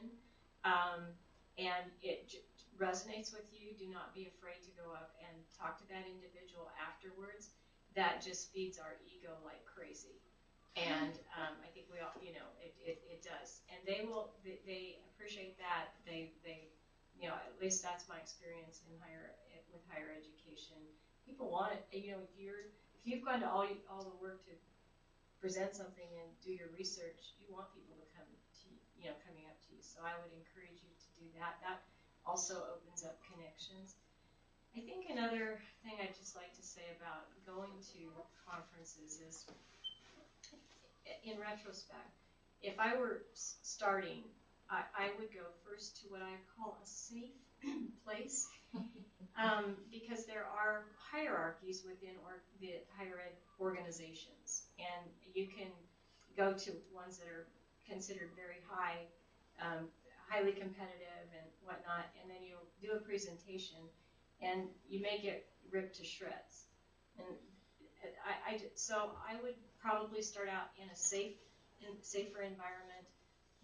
[SPEAKER 5] and it resonates with you, do not be afraid to go up and talk to that individual afterwards. That just feeds our ego like crazy. And I think we all, it does. And they appreciate that. They at least that's my experience with higher education. People want it. If you've gone to all the work to present something and do your research, you want people to come to you, coming up to you. So I would encourage you to do that. That also opens up connections. I think another thing I'd just like to say about going to conferences is, in retrospect, if I were starting, I would go first to what I call a safe place, because there are hierarchies within the higher ed organizations, and you can go to ones that are considered very high, highly competitive and whatnot, and then you do a presentation, and you may get ripped to shreds. And so I would probably start out in a safer environment,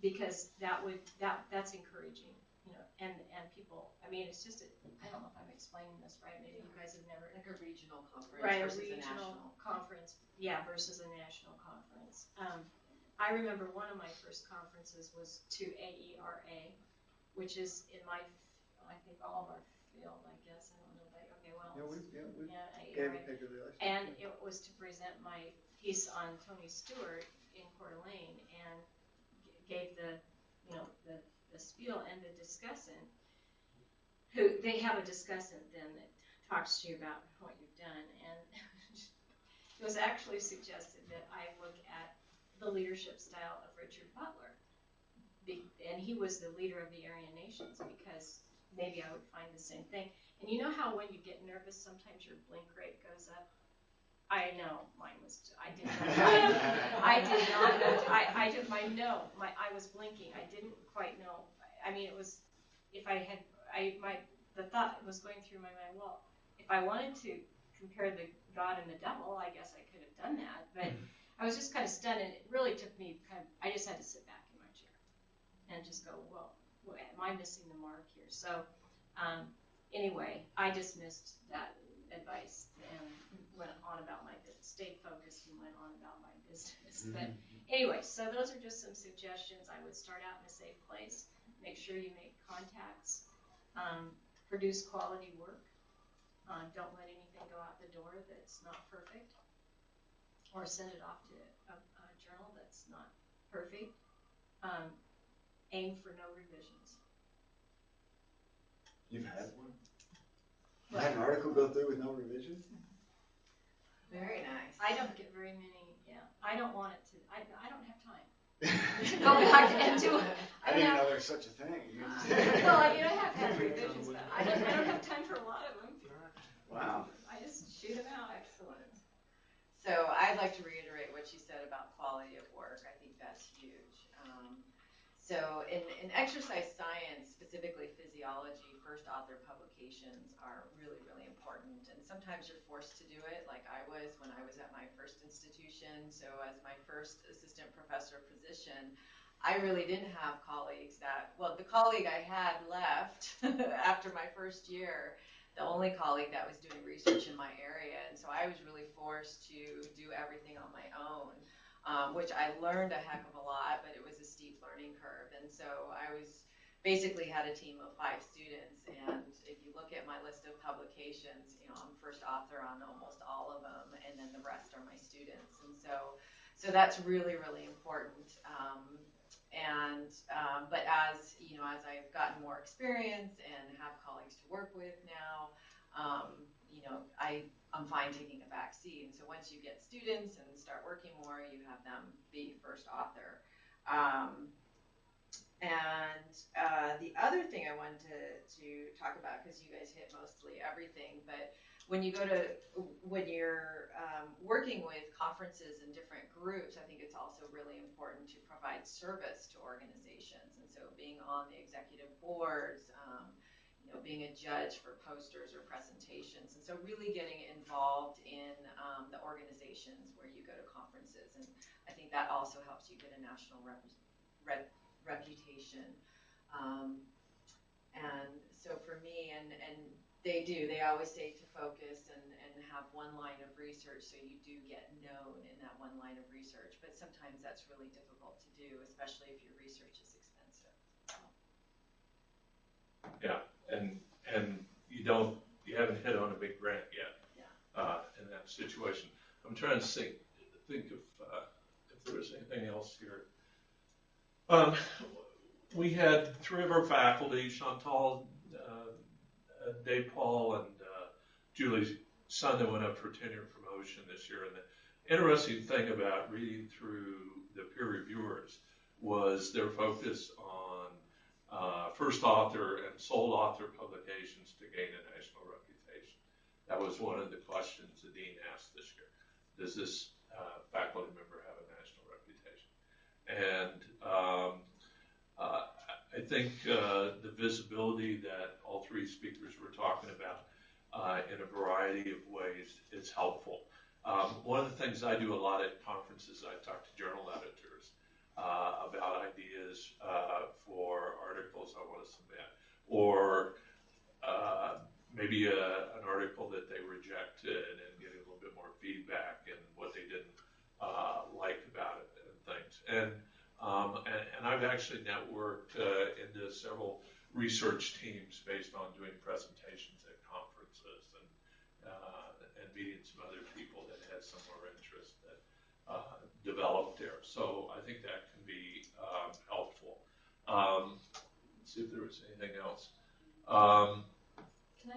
[SPEAKER 5] because that's encouraging, and people. I mean, it's just I don't know if I'm explaining this right. Maybe you guys have never.
[SPEAKER 7] Like a regional conference
[SPEAKER 5] Right, a
[SPEAKER 7] versus a
[SPEAKER 5] regional
[SPEAKER 7] national
[SPEAKER 5] conference, yeah, versus a national conference. I remember one of my first conferences was to AERA, which is in I think all of our field, I guess. I don't know, but okay, well,
[SPEAKER 4] we gave
[SPEAKER 5] AERA.
[SPEAKER 4] a picture of this.
[SPEAKER 5] And it was to present my piece on Tony Stewart in Coeur d'Alene, and gave the spiel, and the discussant, who they have a discussant then that talks to you about what you've done, and it was actually suggested that I look at the leadership style of Richard Butler, and he was the leader of the Aryan Nations, because maybe I would find the same thing. And you know how when you get nervous, sometimes your blink rate goes up? I know, mine was, I did not know, I was blinking, I didn't quite know. I mean, it was, if I had, the thought was going through my mind, well, if I wanted to compare the God and the devil, I guess I could have done that, but I was just kind of stunned, and it really took me I just had to sit back in my chair and just go, well, am I missing the mark here? So, anyway, I dismissed that advice and went on about my business, stayed focused and went on about my business. But anyway, so those are just some suggestions. I would start out in a safe place, make sure you make contacts, produce quality work, don't let anything go out the door that's not perfect, or send it off to a journal that's not perfect. Aim for no revisions.
[SPEAKER 4] You've had one? You had an article go through with no revisions?
[SPEAKER 7] Very nice.
[SPEAKER 5] I don't get very many, yeah. I don't want it to, I don't have time to go back and do it.
[SPEAKER 4] I didn't even know there was such a thing.
[SPEAKER 5] Well, I mean, I have had revisions, but I don't have time for a lot of them.
[SPEAKER 4] Wow.
[SPEAKER 5] I just shoot them out.
[SPEAKER 7] Excellent. So I'd like to reiterate what you said about quality of work. I think that's huge. So in exercise science, specifically physiology, first author publications are really, really important. And sometimes you're forced to do it, like I was when I was at my first institution. So as my first assistant professor position, I really didn't have colleagues the colleague I had left after my first year, the only colleague that was doing research in my area. And so I was really forced to do everything on my own, which I learned a heck of a lot, but it was a steep learning curve. And so I basically had a team of 5 students. And if you look at my list of publications, I'm first author on almost all of them, and then the rest are my students. And so that's really, really important. But as I've gotten more experience and have colleagues to work with now, I'm fine taking a back seat. And so once you get students and start working more, you have them be first author. The other thing I wanted to talk about, because you guys hit mostly everything, but when you're working with conferences and different groups, I think it's also really important to provide service to organizations. And so being on the executive boards, being a judge for posters or presentations. And so really getting involved in the organizations where you go to conferences. And I think that also helps you get a national reputation. And so for me, and they always say to focus and have one line of research, so you do get known in that one line of research. But sometimes that's really difficult to do, especially if your research is expensive.
[SPEAKER 2] Yeah, and you haven't hit on a big grant yet.
[SPEAKER 5] Yeah.
[SPEAKER 2] In that situation. I'm trying to think if there was anything else here. We had 3 of our faculty, Chantal, Dave Paul, and Julie's son, that went up for tenure promotion this year. And the interesting thing about reading through the peer reviewers was their focus on first author and sole author publications to gain a national reputation. That was one of the questions the dean asked this year. Does this faculty member have a national reputation? And I think the visibility that all three speakers were talking about in a variety of ways is helpful. One of the things I do a lot at conferences, I talk to journal editors about ideas for articles I want to submit, or maybe an article that they rejected and getting a little bit more feedback and what they didn't like about it and things. And I've actually networked into several research teams based on doing presentations at conferences and meeting some other people that had similar interests that developed there. So I think that can be helpful. Let's see if there was anything else.
[SPEAKER 5] Can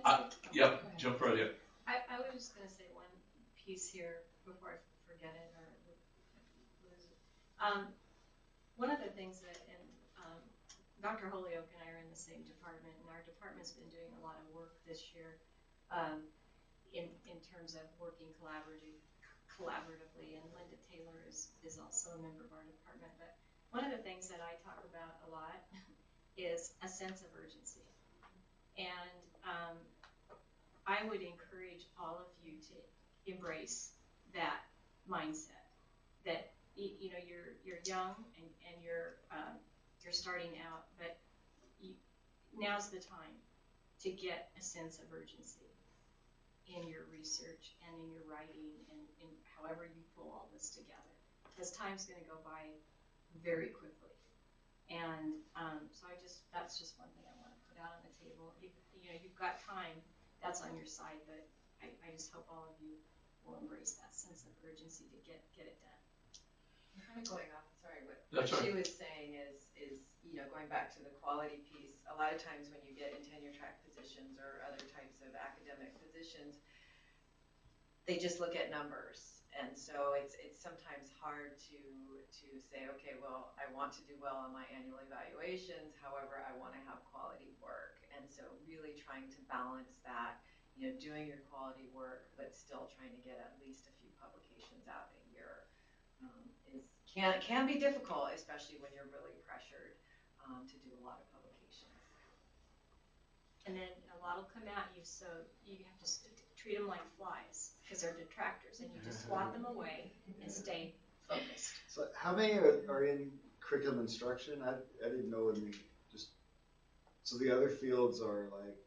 [SPEAKER 5] I say?
[SPEAKER 2] Yeah, jump right in.
[SPEAKER 5] I was just going to say one piece here before I forget it or lose it. One of the things that, and Dr. Holyoke and I are in the same department, and our department's been doing a lot of work this year in terms of working collaboratively, and Linda Taylor is also a member of our department. But one of the things that I talk about a lot is a sense of urgency. And I would encourage all of you to embrace that mindset. That you know you're young and you're starting out, but now's the time to get a sense of urgency in your research and in your writing and in however you pull all this together, because time's going to go by very quickly. And so that's just one thing I want to put out on the table. You've got time. That's on your side, but I just hope all of you will embrace that sense of urgency to get it done.
[SPEAKER 7] Kind of going off, sorry, what
[SPEAKER 2] That's
[SPEAKER 7] she
[SPEAKER 2] right.
[SPEAKER 7] was saying is going back to the quality piece. A lot of times when you get in tenure track positions or other types of academic positions, they just look at numbers, and so it's sometimes hard to say, okay, well, I want to do well on my annual evaluations, however, I want to have quality work, and so really trying to balance that, doing your quality work, but still trying to get at least a few publications out a year can be difficult, especially when you're really pressured to do a lot of publications.
[SPEAKER 5] And then a lot will come at you, so you have to treat them like flies because they're detractors, and you just swat them away and stay focused.
[SPEAKER 4] So how many are in curriculum instruction? I didn't know so the other fields are like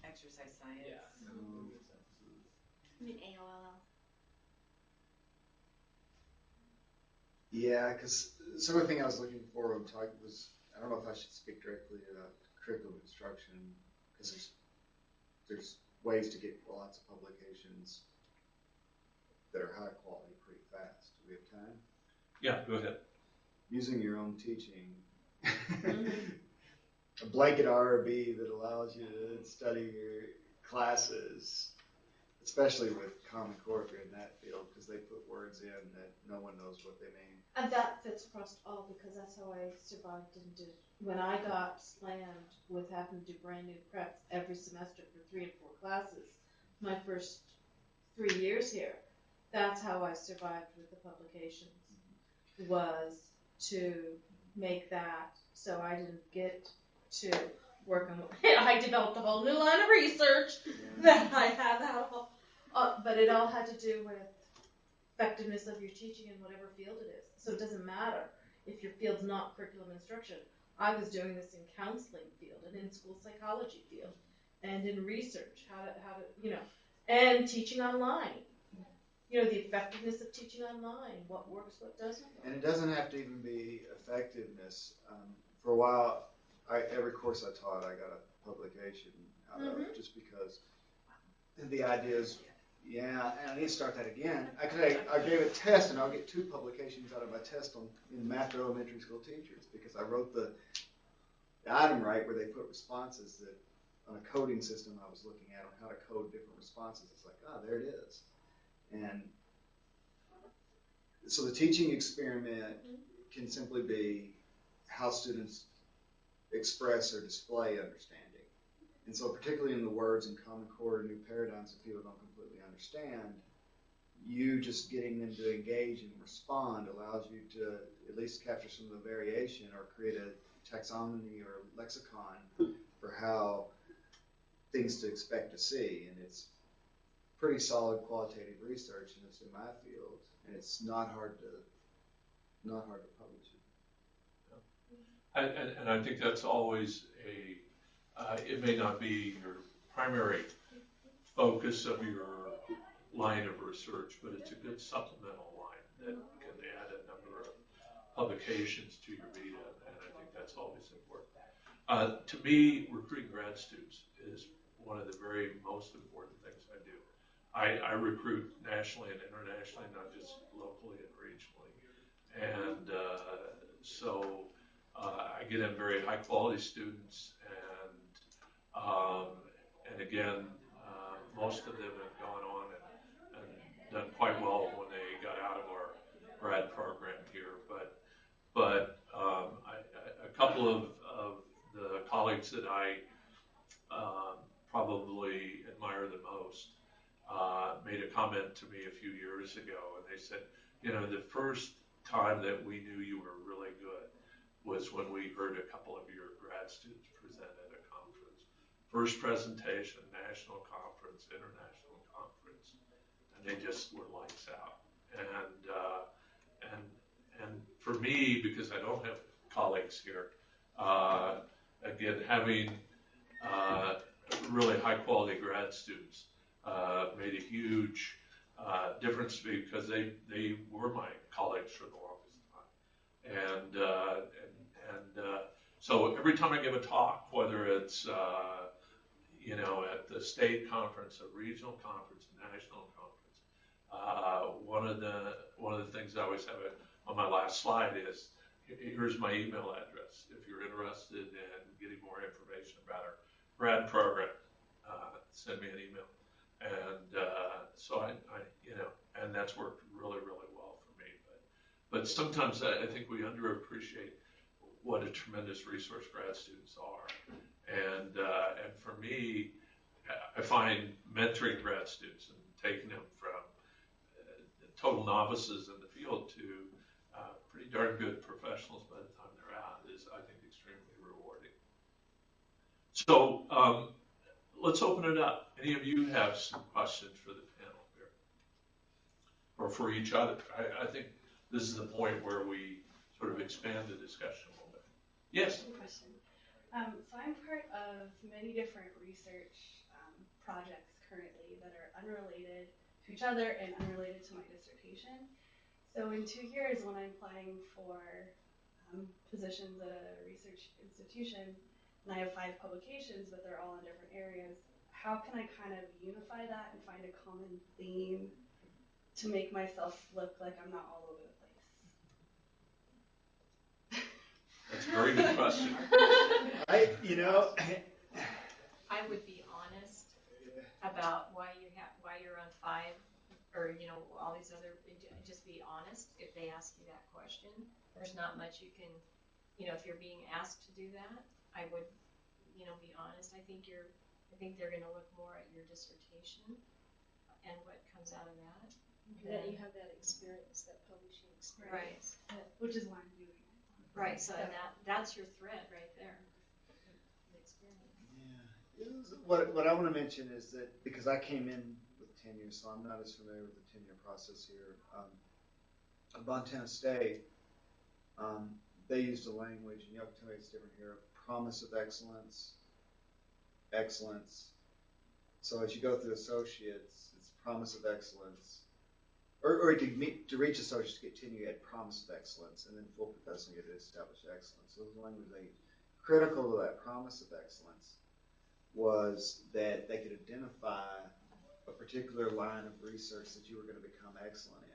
[SPEAKER 7] Exercise science.
[SPEAKER 6] Yeah.
[SPEAKER 5] You mean AOLL?
[SPEAKER 4] Yeah, because sort of thing I was looking for was I don't know if I should speak directly about curriculum instruction because there's ways to get lots of publications that are high quality pretty fast. Do we have time?
[SPEAKER 2] Yeah, go ahead.
[SPEAKER 4] Using your own teaching. A blanket RRB that allows you to study your classes, especially with Common Core if you're in that field, because they put words in that no one knows what they mean.
[SPEAKER 6] And that fits across all, because that's how I survived and did. When I got slammed with having to do brand new preps every semester for 3 and 4 classes, my first 3 years here, that's how I survived with the publications, was to make that so I didn't get to work on. I developed a whole new line of research that I had that all, but it all had to do with effectiveness of your teaching in whatever field it is. So it doesn't matter if your field's not curriculum instruction. I was doing this in counseling field and in school psychology field and in research, how to and teaching online. The effectiveness of teaching online, what works, what doesn't work.
[SPEAKER 4] And it doesn't have to even be effectiveness. For a while, every course I taught, I got a publication out of it just because the idea is, yeah, and I need to start that again. I gave a test, and I'll get 2 publications out of my test in math for elementary school teachers because I wrote the item right where they put responses that on a coding system I was looking at on how to code different responses. It's like, there it is. And so the teaching experiment can simply be how students express or display understanding. And so particularly in the words in Common Core, new paradigms that people don't completely understand, you just getting them to engage and respond allows you to at least capture some of the variation or create a taxonomy or lexicon for how things to expect to see. And it's pretty solid qualitative research, and it's in my field, and it's not hard to publish it.
[SPEAKER 2] And I think that's always it may not be your primary focus of your line of research, but it's a good supplemental line that can add a number of publications to your vita, and I think that's always important. To me, recruiting grad students is one of the very most important things I do. I recruit nationally and internationally, not just locally and regionally. And so I get in very high quality students, and again, most of them have gone on and done quite well when they got out of our grad program here. But a couple of the colleagues that I probably admire the most made a comment to me a few years ago, and they said, the first time that we knew you were really good was when we heard a couple of your grad students present at a conference. First presentation, national conference, international conference, and they just were lights out. And for me, because I don't have colleagues here, again, having really high quality grad students made a huge difference to me, because they were my colleagues for the longest time. And so every time I give a talk, whether it's at the state conference, a regional conference, a national conference, one of the things I always have on my last slide is, here's my email address. If you're interested in getting more information about our grad program, send me an email. And so I and that's worked really, really well for me. But sometimes I think we underappreciate what a tremendous resource grad students are. And for me, I find mentoring grad students and taking them from total novices in the field to pretty darn good professionals by the time they're out is, I think, extremely rewarding. So let's open it up. Any of you have some questions for the panel here? Or for each other? I think this is the point where we sort of expand the discussion a little bit. Yes?
[SPEAKER 8] Question. So I'm part of many different research projects currently that are unrelated to each other and unrelated to my dissertation. So in 2 years, when I'm applying for positions at a research institution, and I have 5 publications, but they're all in different areas, how can I kind of unify that and find a common theme to make myself look like I'm not all over the place?
[SPEAKER 2] That's a very good question.
[SPEAKER 5] I would be honest about why you're on 5, or all these other. Just be honest. If they ask you that question, there's not much you can. If you're being asked to do that, I would, be honest. I think they're going to look more at your dissertation and what comes out of that.
[SPEAKER 6] That you have that experience, that publishing experience.
[SPEAKER 5] Right.
[SPEAKER 8] Which is why I'm doing it.
[SPEAKER 5] Right. So that's your thread right there. The experience.
[SPEAKER 4] Yeah. What I want to mention is that, because I came in with tenure, so I'm not as familiar with the tenure process here. At Montana State, they used a language, and y'all can tell me it's different here, promise of excellence, excellence. So as you go through associates, it's promise of excellence. Or to reach associates to get tenure, you had promise of excellence, and then full professor, you had to establish excellence. So the language they used. Critical to that promise of excellence was that they could identify a particular line of research that you were going to become excellent in.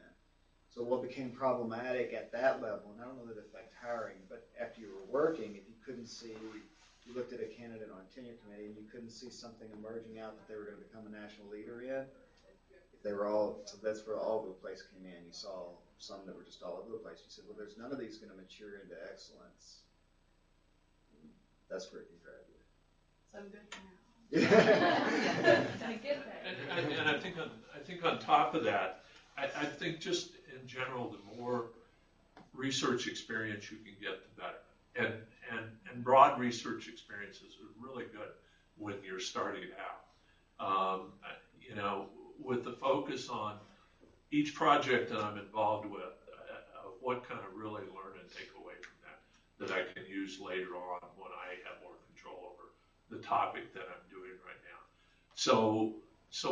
[SPEAKER 4] So what became problematic at that level, and I don't know that it affected hiring, but after you were working, if you couldn't see, you looked at a candidate on a tenure committee and you couldn't see something emerging out that they were going to become a national leader in, if they were so that's where all over the place came in. You saw some that were just all over the place. You said, well, there's none of these going to mature into excellence. That's where you graduate.
[SPEAKER 8] So I'm good for now.
[SPEAKER 4] Yeah.
[SPEAKER 8] I get that.
[SPEAKER 2] And I think on top of that, I think just in general, the more research experience you can get, the better. And broad research experiences are really good when you're starting out. You know, with the focus on each project that I'm involved with, what can I really learn and take away from that I can use later on when I have more control over the topic that I'm doing right now. So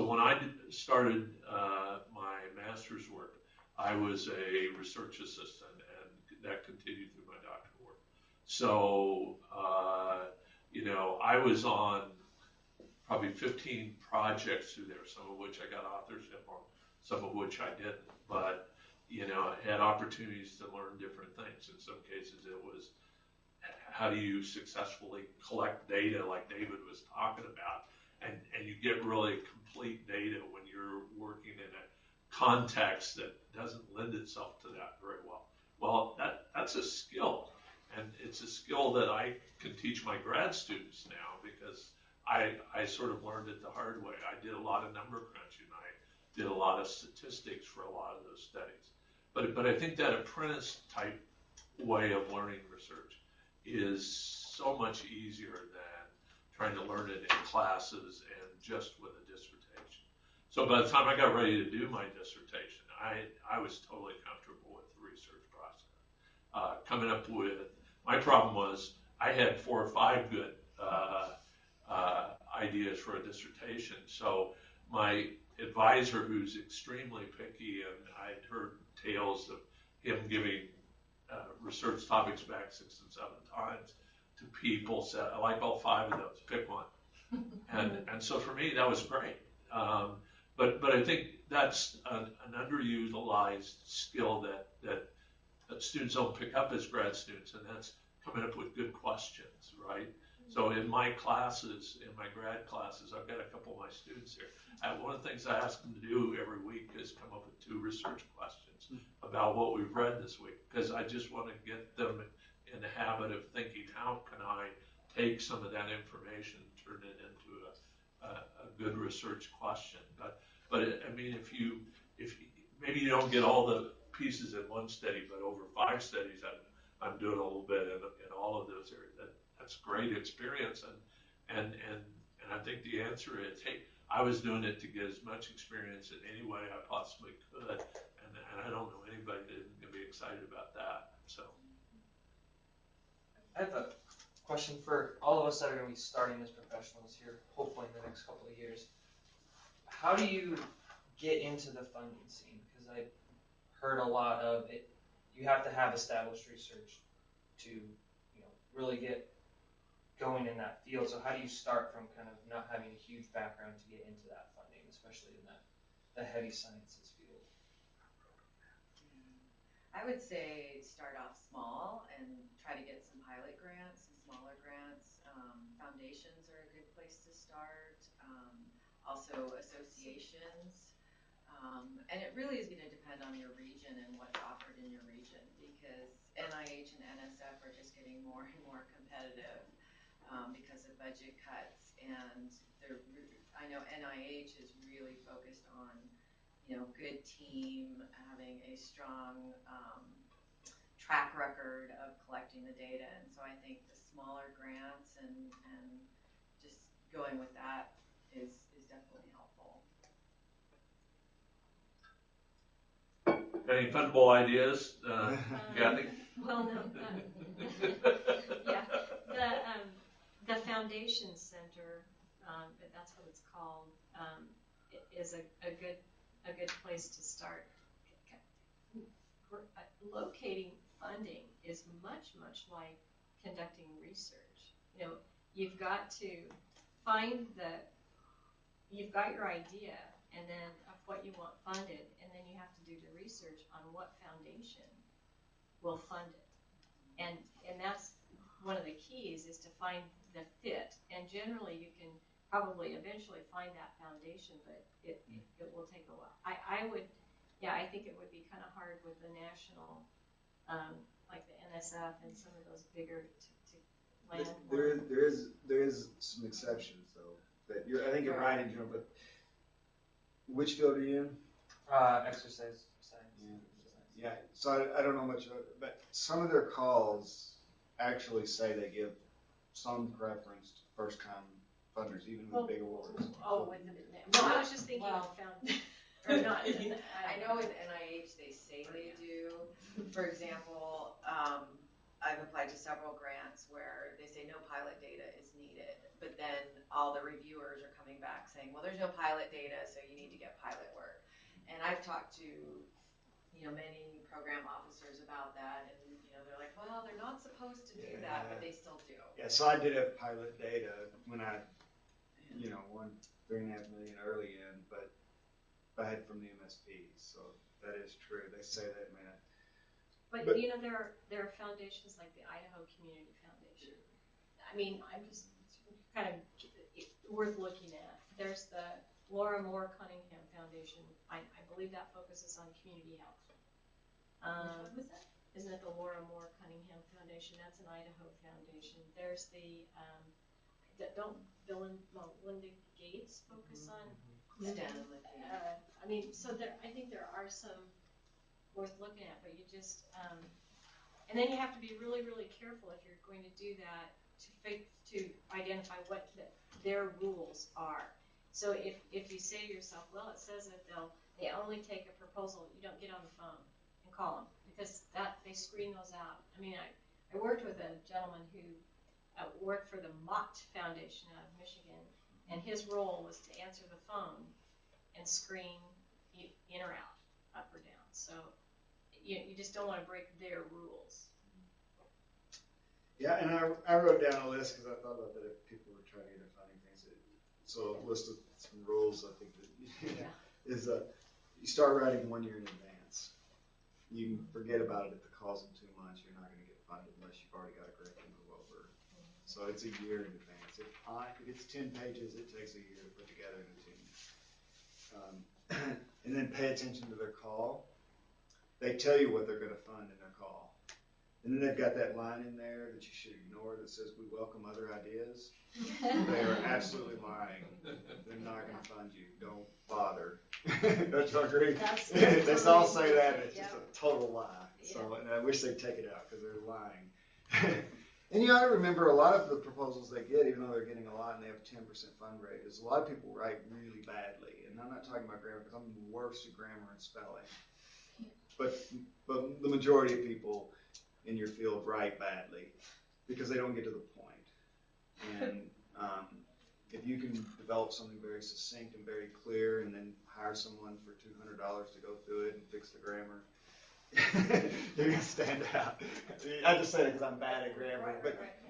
[SPEAKER 2] when I started my master's work, I was a research assistant, and that continued through my doctoral work. So, you know, I was on probably 15 projects through there, some of which I got authorship on, some of which I didn't. But, you know, I had opportunities to learn different things. In some cases, it was how do you successfully collect data like David was talking about, and you get really complete data when you're working in a context that doesn't lend itself to that very well. Well, that's a skill, and it's a skill that I can teach my grad students now because I sort of learned it the hard way. I did a lot of number crunching. I did a lot of statistics for a lot of those studies. But I think that apprentice type way of learning research is so much easier than trying to learn it in classes and just with a dissertation. So by the time I got ready to do my dissertation, I was totally comfortable with the research process. Coming up with, my problem was I had 4 or 5 good ideas for a dissertation. So my advisor, who's extremely picky, and I'd heard tales of him giving research topics back 6 and 7 times to people, said, I like all 5 of those, pick one. And so for me, that was great. But I think that's an underutilized skill that students don't pick up as grad students, and that's coming up with good questions, right? So in my classes, in my grad classes, I've got a couple of my students here. One of the things I ask them to do every week is come up with 2 research questions about what we've read this week, because I just want to get them in the habit of thinking, how can I take some of that information and turn it into a good research question? But I mean, if maybe you don't get all the pieces in one study, but over 5 studies, I'm doing a little bit in all of those areas. That's great experience, and I think the answer is, hey, I was doing it to get as much experience in any way I possibly could, and I don't know anybody that isn't going to be excited about that. So,
[SPEAKER 9] I have a question for all of us that are going to be starting as professionals here, hopefully in the next couple of years. How do you get into the funding scene? Because I heard a lot of it. You have to have established research to, you know, really get going in that field. So how do you start from kind of not having a huge background to get into that funding, especially in the heavy sciences field?
[SPEAKER 7] I would say start off small and try to get some pilot grants, some smaller grants. Foundations are a good place to start. Also associations. And it really is going to depend on your region and what's offered in your region, because NIH and NSF are just getting more and more competitive because of budget cuts. And I know NIH is really focused on, you know, good team, having a strong track record of collecting the data. And so I think the smaller grants and just going with that is definitely helpful.
[SPEAKER 2] any fundable ideas, Kathy?
[SPEAKER 5] Well, no, yeah, the Foundation Center, that's what it's called, is a good place to start. Locating funding is much like conducting research. You know, you've got to you've got your idea, and then of what you want funded, and then you have to do the research on what foundation will fund it. And that's one of the keys, is to find the fit. And generally you can probably eventually find that foundation, but it will take a while. I think it would be kind of hard with the national, like the NSF and some of those bigger to land.
[SPEAKER 4] There is some exceptions though. That I think you're right in general, but which field are you in?
[SPEAKER 9] Exercise science.
[SPEAKER 4] Yeah, so I don't know much about it, but some of their calls actually say they give some preference to first-time funders, even with big awards.
[SPEAKER 5] Oh, with the, well, I was just thinking or not.
[SPEAKER 7] I know with NIH, they say they do. For example, I've applied to several grants where they say no pilot data is needed, but then all the reviewers are coming back saying, well, there's no pilot data, so you need to get pilot work. And I've talked to, many program officers about that, and, they're like, well, they're not supposed to do that, but they still do.
[SPEAKER 4] Yeah, so I did have pilot data when I, won $3.5 million early in, but I had from the MSP, so that is true. They say that, man.
[SPEAKER 5] But there are foundations like the Idaho Community Foundation. I mean, I'm just kind of worth looking at. There's the Laura Moore Cunningham Foundation. I believe that focuses on community health.
[SPEAKER 7] Which one was that?
[SPEAKER 5] Isn't it the Laura Moore Cunningham Foundation? That's an Idaho foundation. There's the don't Bill and Melinda Gates focus on.
[SPEAKER 7] Stanley.
[SPEAKER 5] I mean, so I think there are some worth looking at, but you just and then you have to be really, really careful if you're going to do that to identify what their rules are. So if you say to yourself, well, it says that they only take a proposal, you don't get on the phone and call them because they screen those out. I mean, I worked with a gentleman who worked for the Mott Foundation out of Michigan, and his role was to answer the phone and screen in or out, up or down. So you just don't want to break their rules.
[SPEAKER 4] Yeah, and I wrote down a list because I thought about that if people were trying to get funding things. So a list of some rules I think that is you start writing 1 year in advance. You can forget about it if the call's in 2 months. You're not going to get funded unless you've already got a grant to move over. So it's a year in advance. If it's 10 pages, it takes a year to put together in a team. And then pay attention to their call. They tell you what they're going to fund in their call. And then they've got that line in there that you should ignore that says, we welcome other ideas. They are absolutely lying. They're not going to fund you. Don't bother. Don't you agree? They all say that, and it's just a total lie. So, and I wish they'd take it out because they're lying. And you ought to remember a lot of the proposals they get, even though they're getting a lot and they have 10% fund rate, is a lot of people write really badly. And I'm not talking about grammar because I'm the worst at grammar and spelling. But the majority of people in your field write badly because they don't get to the point. And if you can develop something very succinct and very clear and then hire someone for $200 to go through it and fix the grammar, you're going to stand out. I just say it because I'm bad at grammar,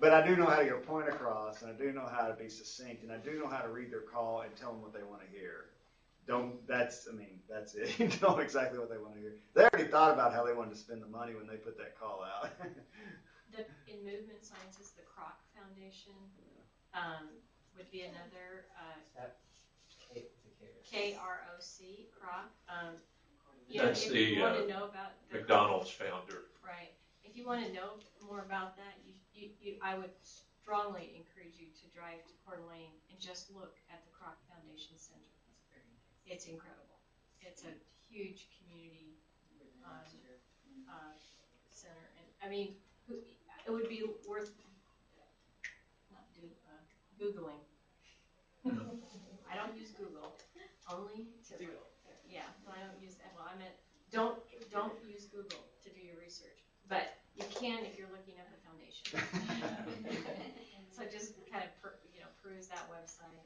[SPEAKER 4] but I do know how to get a point across, and I do know how to be succinct, and I do know how to read their call and tell them what they want to hear. That's it. You know exactly what they want to hear. They already thought about how they wanted to spend the money when they put that call out.
[SPEAKER 5] In movement sciences, the Kroc Foundation would be another. KROC, Kroc.
[SPEAKER 2] That's
[SPEAKER 5] if
[SPEAKER 2] the
[SPEAKER 5] you want to know about
[SPEAKER 2] McDonald's founder.
[SPEAKER 5] Right. If you want to know more about that, I would strongly encourage you to drive to Coeur d'Alene and just look at the Kroc Foundation Center. It's incredible. It's a huge community center, and I mean, it would be worth Googling. I don't use Google, only to but I don't use that. Well, I meant don't use Google to do your research, but you can if you're looking at the foundation. So just kind of peruse that website.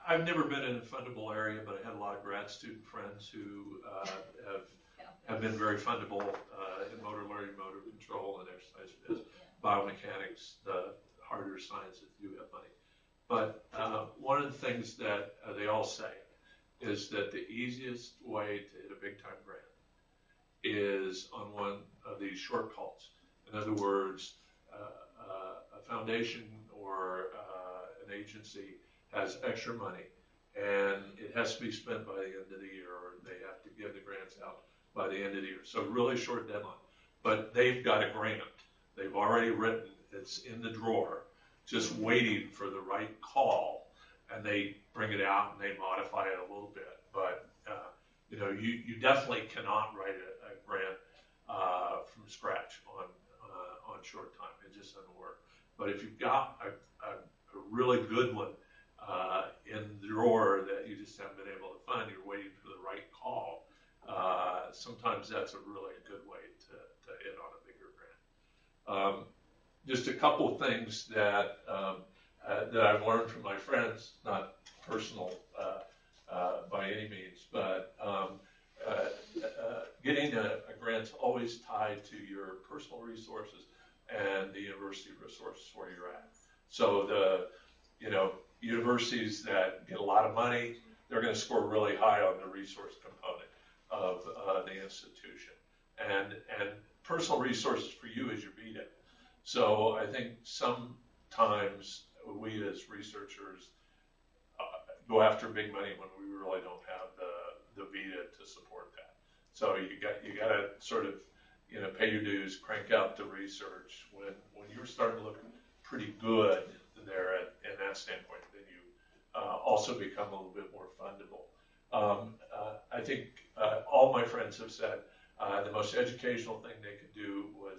[SPEAKER 2] I've never been in a fundable area, but I had a lot of grad student friends who have been very fundable in motor learning, motor control, and exercise fitness, biomechanics, the harder sciences do have money. But one of the things that they all say is that the easiest way to hit a big-time grant is on one of these short calls. In other words, a foundation or an agency has extra money, and it has to be spent by the end of the year, or they have to give the grants out by the end of the year. So really short deadline. But they've got a grant. They've already written. It's in the drawer, just waiting for the right call, and they bring it out and they modify it a little bit. But you definitely cannot write a grant from scratch on short time. It just doesn't work. But if you've got a really good one in the drawer that you just haven't been able to find, you're waiting for the right call. Sometimes that's a really good way to hit on a bigger grant. Just a couple of things that I've learned from my friends, not personal by any means, but getting a grant's always tied to your personal resources and the university resources where you're at. So the universities that get a lot of money, they're going to score really high on the resource component of the institution. And personal resources for you is your VEDA. So I think sometimes we as researchers go after big money when we really don't have the VEDA to support that. So you got to sort of pay your dues, crank out the research. When you're starting to look pretty good there in that standpoint, then you also become a little bit more fundable. I think all my friends have said the most educational thing they could do was